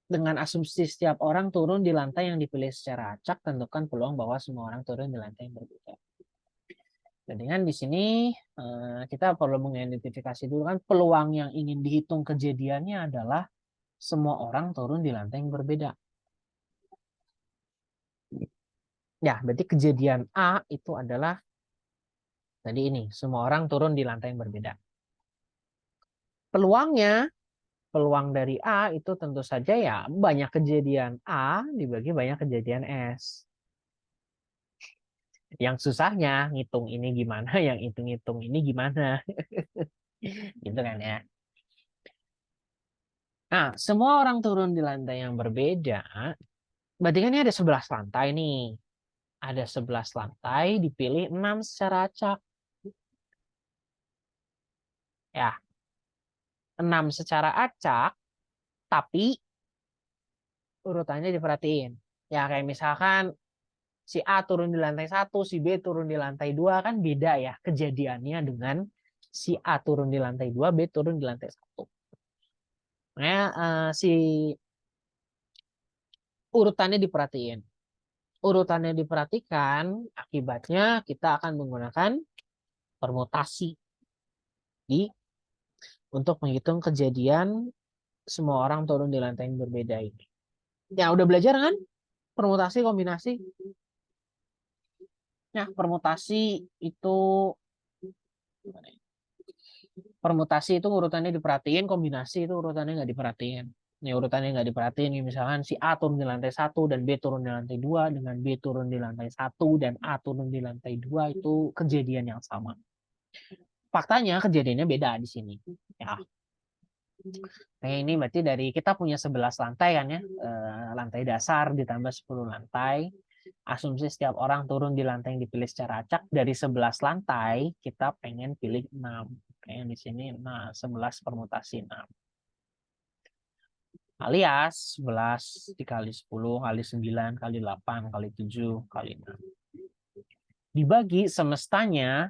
Dengan asumsi setiap orang turun di lantai yang dipilih secara acak, tentukan peluang bahwa semua orang turun di lantai yang berbeda. Dan dengan di sini kita perlu mengidentifikasi dulu kan peluang yang ingin dihitung kejadiannya adalah semua orang turun di lantai yang berbeda. Ya, berarti kejadian A itu adalah tadi ini, semua orang turun di lantai yang berbeda. Peluang dari A itu tentu saja ya banyak kejadian A dibagi banyak kejadian S. Yang susahnya ngitung ini gimana, yang hitung-hitung ini gimana. Gitu kan ya. Nah, semua orang turun di lantai yang berbeda. Berarti kan ini ada 11 lantai nih. Ada 11 lantai, dipilih 6 secara acak. Ya, 6 secara acak, tapi urutannya diperhatiin. Ya, kayak misalkan si A turun di lantai 1, si B turun di lantai 2, kan beda ya kejadiannya dengan si A turun di lantai 2, B turun di lantai 1. Nah, si urutannya diperhatiin. Urutannya diperhatikan, akibatnya kita akan menggunakan permutasi untuk menghitung kejadian semua orang turun di lantai yang berbeda ini. Ya, udah belajar kan? Permutasi, kombinasi. Nah, permutasi itu urutannya diperhatiin, kombinasi itu urutannya nggak diperhatiin. Nih urutannya nggak diperhatiin, misalkan si A turun di lantai 1 dan B turun di lantai 2, dengan B turun di lantai 1 dan A turun di lantai 2 itu kejadian yang sama. Faktanya kejadiannya beda di sini. Ya. Nah, ini berarti dari kita punya 11 lantai kan ya, lantai dasar ditambah 10 lantai. Asumsi setiap orang turun di lantai yang dipilih secara acak, dari 11 lantai kita pengen pilih 6. Kayak di sini 11 permutasi 6. Alias 11 dikali 10 kali 9 kali 8 kali 7 kali 6. Dibagi semestanya,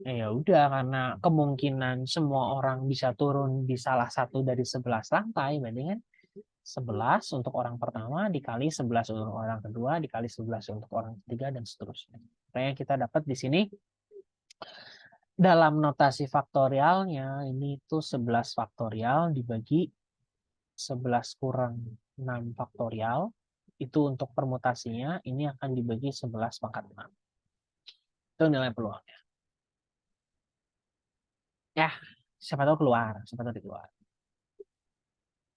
ya udah, karena kemungkinan semua orang bisa turun di salah satu dari 11 lantai, berarti kan 11 untuk orang pertama dikali 11 untuk orang kedua dikali 11 untuk orang ketiga dan seterusnya. Makanya kita dapat di sini dalam notasi faktorialnya ini itu 11 faktorial dibagi 11 kurang 6 faktorial. Itu untuk permutasinya, ini akan dibagi 11 pangkat 6. Itu nilai peluangnya. Ya, siapa tahu keluar, siapa tahu keluar.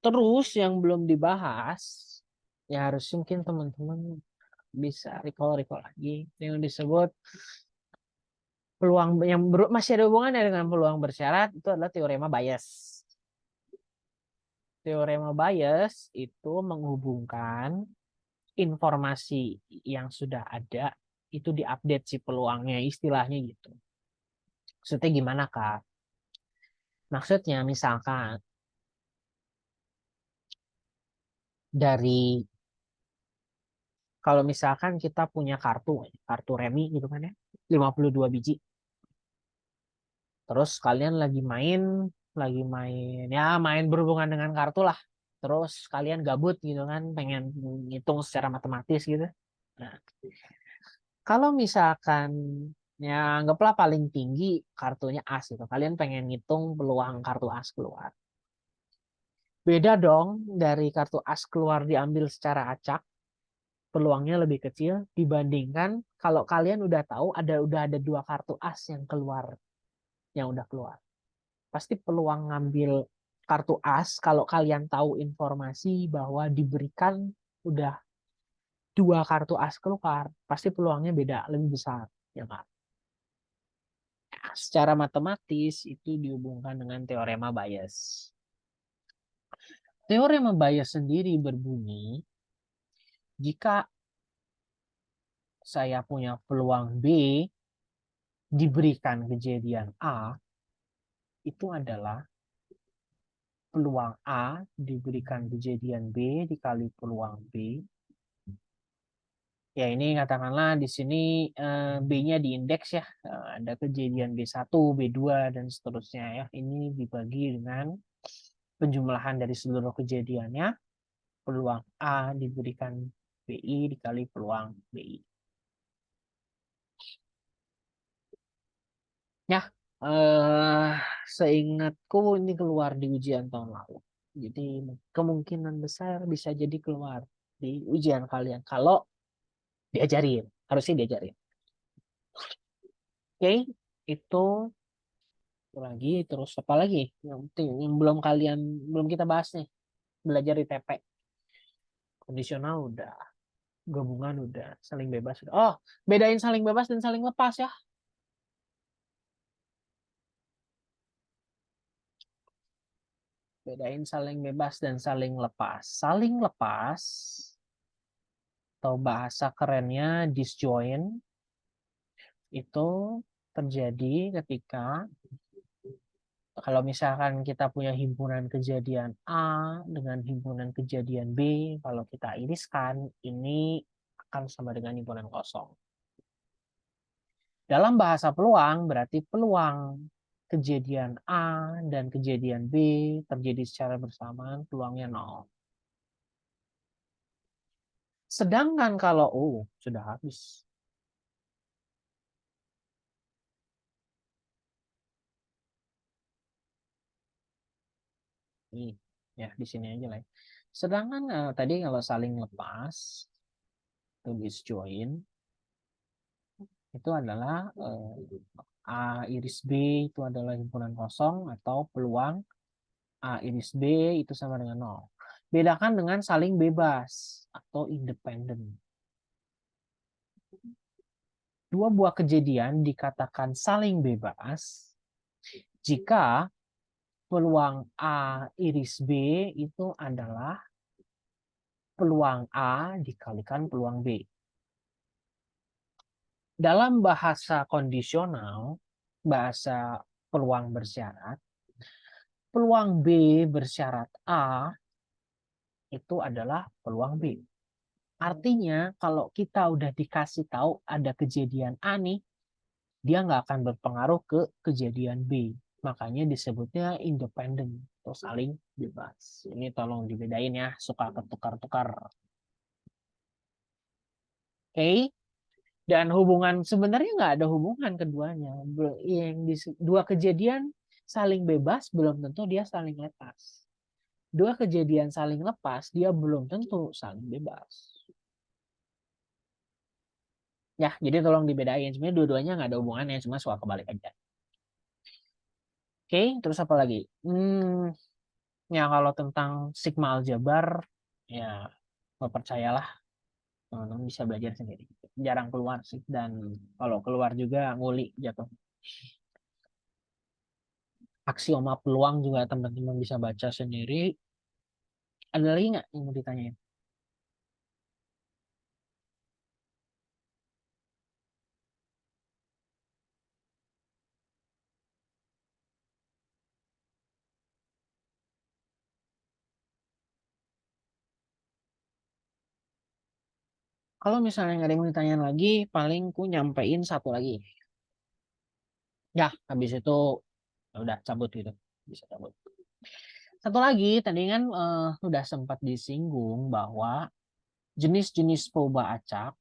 Terus yang belum dibahas, ya harus mungkin teman-teman bisa recall lagi yang disebut peluang yang masih ada hubungannya dengan peluang bersyarat itu adalah teorema Bayes. Teorema Bayes itu menghubungkan informasi yang sudah ada itu diupdate si peluangnya, istilahnya gitu. Maksudnya gimana, Kak? Maksudnya misalkan dari kalau misalkan kita punya kartu remi gitu kan ya, 52 biji. Terus kalian main berhubungan dengan kartu lah. Terus kalian gabut gitu kan, pengen ngitung secara matematis gitu. Nah, kalau misalkan ya anggaplah paling tinggi kartunya as gitu. Kalian pengen ngitung peluang kartu as keluar. Beda dong dari kartu as keluar diambil secara acak, peluangnya lebih kecil dibandingkan kalau kalian udah tahu udah ada 2 kartu as yang udah keluar. Pasti peluang ngambil kartu as kalau kalian tahu informasi bahwa diberikan udah 2 kartu as keluar, pasti peluangnya beda, lebih besar, ya kan? Nah, secara matematis itu dihubungkan dengan teorema Bayes. Teorema Bayes sendiri berbunyi jika saya punya peluang B diberikan kejadian A, itu adalah peluang A diberikan kejadian B dikali peluang B. Ya ini katakanlah di sini B-nya diindeks ya. Ada kejadian B1, B2, dan seterusnya ya. Ini dibagi dengan penjumlahan dari seluruh kejadiannya. Peluang A diberikan BI dikali peluang BI. Ya, seingatku ini keluar di ujian tahun lalu. Jadi kemungkinan besar bisa jadi keluar di ujian kalian. Kalau diajarin, harusnya diajarin. Oke, itu lagi terus apa lagi yang penting yang belum kita bahas nih, belajar di TP. Kondisional udah, gabungan udah, saling bebas udah. Oh, bedain saling bebas dan saling lepas ya. Bedain saling bebas dan saling lepas. Saling lepas atau bahasa kerennya disjoint itu terjadi ketika kalau misalkan kita punya himpunan kejadian A dengan himpunan kejadian B, kalau kita iriskan, ini akan sama dengan himpunan kosong. Dalam bahasa peluang, berarti peluang kejadian A dan kejadian B terjadi secara bersamaan, peluangnya 0. Sedangkan kalau, sudah habis. Ini, ya di sini aja lah. Sedangkan tadi kalau saling lepas, itu disjoint, itu adalah A iris B itu adalah himpunan kosong atau peluang A iris B itu sama dengan 0. Bedakan dengan saling bebas atau independen. Dua buah kejadian dikatakan saling bebas jika peluang A iris B itu adalah peluang A dikalikan peluang B. Dalam bahasa kondisional, bahasa peluang bersyarat, peluang B bersyarat A itu adalah peluang B. Artinya kalau kita udah dikasih tahu ada kejadian A nih, dia nggak akan berpengaruh ke kejadian B. Makanya disebutnya independen atau saling bebas. Ini tolong dibedain ya, suka ketukar-tukar. Oke, dan hubungan sebenarnya nggak ada hubungan keduanya. Yang dua kejadian saling bebas belum tentu dia saling lepas. Dua kejadian saling lepas dia belum tentu saling bebas. Ya, jadi tolong dibedain. Sebenarnya dua-duanya nggak ada hubungannya, cuma suka kebalik aja. Oke, terus apa lagi? Ya kalau tentang sigma aljabar, ya percayalah teman-teman bisa belajar sendiri. Jarang keluar sih, dan kalau keluar juga nguli jatuh. Aksioma peluang juga teman-teman bisa baca sendiri. Ada lagi nggak yang mau ditanyain? Kalau misalnya nggak ada yang mau ditanyain lagi, paling ku nyampein satu lagi. Ya, habis itu udah cabut gitu. Bisa cabut. Satu lagi, tadi kan udah sempat disinggung bahwa jenis-jenis proba acak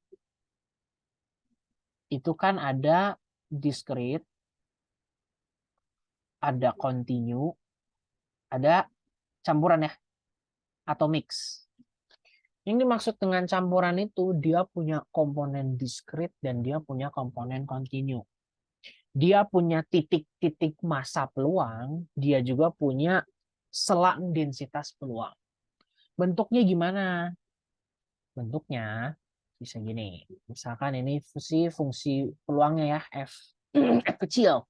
itu kan ada discrete, ada continue, ada campuran ya, atau mix. Yang dimaksud dengan campuran itu dia punya komponen discrete dan dia punya komponen continue. Dia punya titik-titik massa peluang, dia juga punya selang densitas peluang. Bentuknya gimana? Bentuknya bisa gini. Misalkan ini fungsi peluangnya ya, F, F kecil.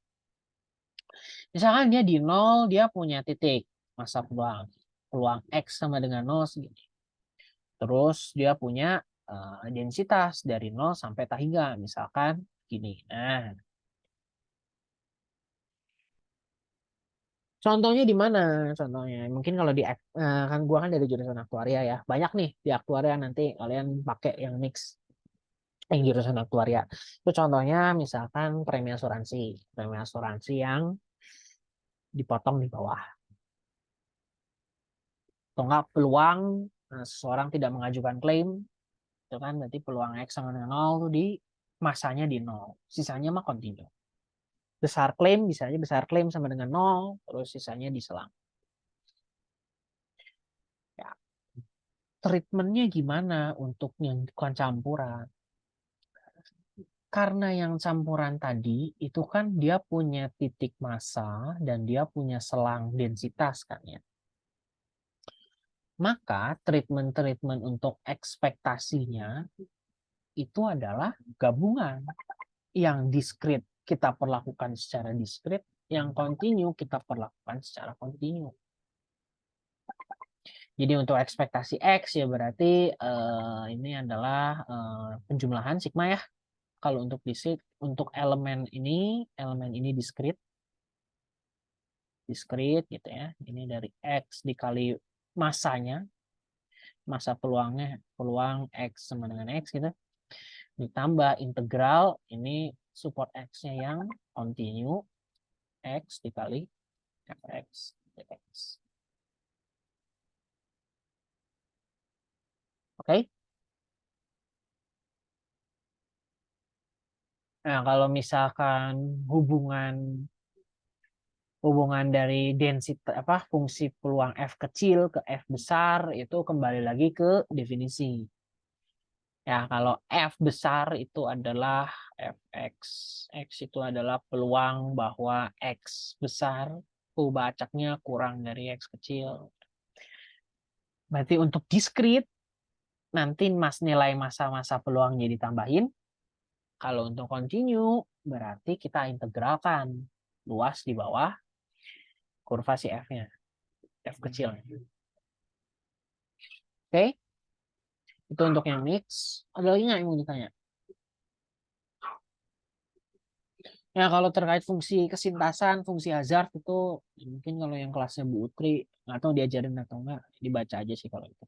Misalkan dia di 0, dia punya titik massa peluang. Peluang X sama dengan 0 segini. Terus dia punya densitas dari 0 sampai tahingga. Misalkan gini. Nah, contohnya di mana? Contohnya mungkin kalau di kan gua kan dari jurusan aktuaria ya. Banyak nih di aktuaria, nanti kalian pakai yang mix yang jurusan aktuaria. Itu contohnya misalkan premi asuransi yang dipotong di bawah. Atau enggak peluang seseorang tidak mengajukan klaim, itu kan berarti peluang X sama dengan 0 tuh di masanya di 0. Sisanya mah kontinu. Besar klaim bisa aja besar klaim sama dengan 0, terus sisanya diselang. Ya. Treatmentnya gimana untuk yang bukan campuran? Karena yang campuran tadi itu kan dia punya titik massa dan dia punya selang densitas kan ya. Maka treatment-treatment untuk ekspektasinya itu adalah gabungan. Yang diskrit kita perlakukan secara diskrit, yang kontinu kita perlakukan secara kontinu. Jadi untuk ekspektasi X ya berarti ini adalah penjumlahan sigma ya. Kalau untuk diskrit, untuk elemen ini diskrit gitu ya. Ini dari X dikali masanya, masa peluangnya, peluang X sama dengan X gitu. Ditambah integral, ini support X-nya yang continue, X dikali Fx dx. Oke? Nah, kalau misalkan hubungan dari densitas fungsi peluang F kecil ke F besar itu kembali lagi ke definisi. Ya, kalau F besar itu adalah Fx. X itu adalah peluang bahwa X besar, bacaknya kurang dari X kecil. Berarti untuk diskrit, nanti nilai masa-masa peluangnya ditambahin. Kalau untuk continue, berarti kita integralkan luas di bawah kurva si F-nya. F kecil. Oke? Itu untuk yang mix. Ada lagi nggak yang mau ditanya? Ya, kalau terkait fungsi kesintasan, fungsi Hazard itu mungkin kalau yang kelasnya Bu Utri nggak tahu diajarin atau enggak, dibaca aja sih kalau itu.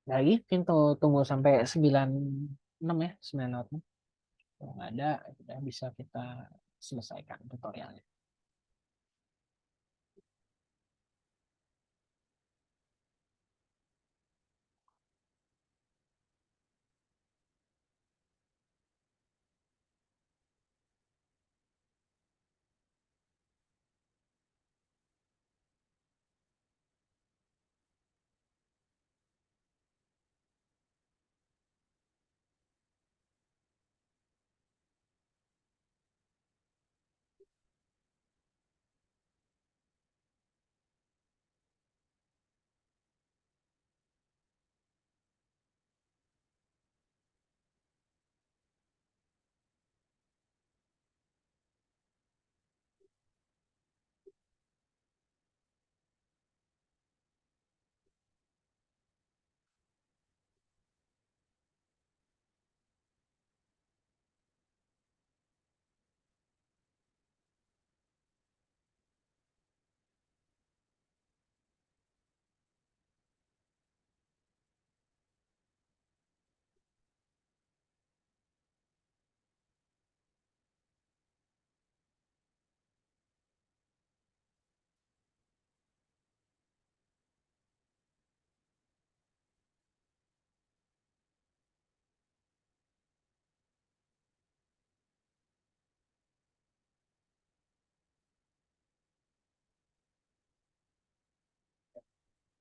Lagi mungkin tunggu sampai 96 ya, 96. Kalau nggak ada, udah bisa kita selesaikan tutorialnya.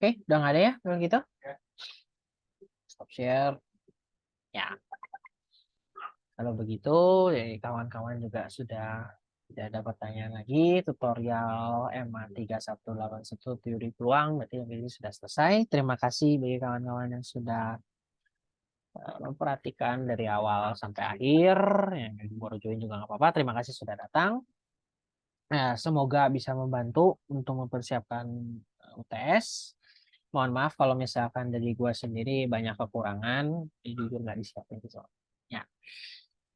Oke, udah nggak ada ya kalau gitu? Stop share. Ya, kalau begitu, ya, kawan-kawan juga sudah tidak ada pertanyaan lagi. Tutorial MA 3181 teori peluang berarti yang ini sudah selesai. Terima kasih bagi kawan-kawan yang sudah memperhatikan dari awal sampai akhir. Yang baru join juga nggak apa-apa. Terima kasih sudah datang. Nah, semoga bisa membantu untuk mempersiapkan UTS. Mohon maaf kalau misalkan dari gua sendiri banyak kekurangan, jujur nggak disiapin gitu. Ya.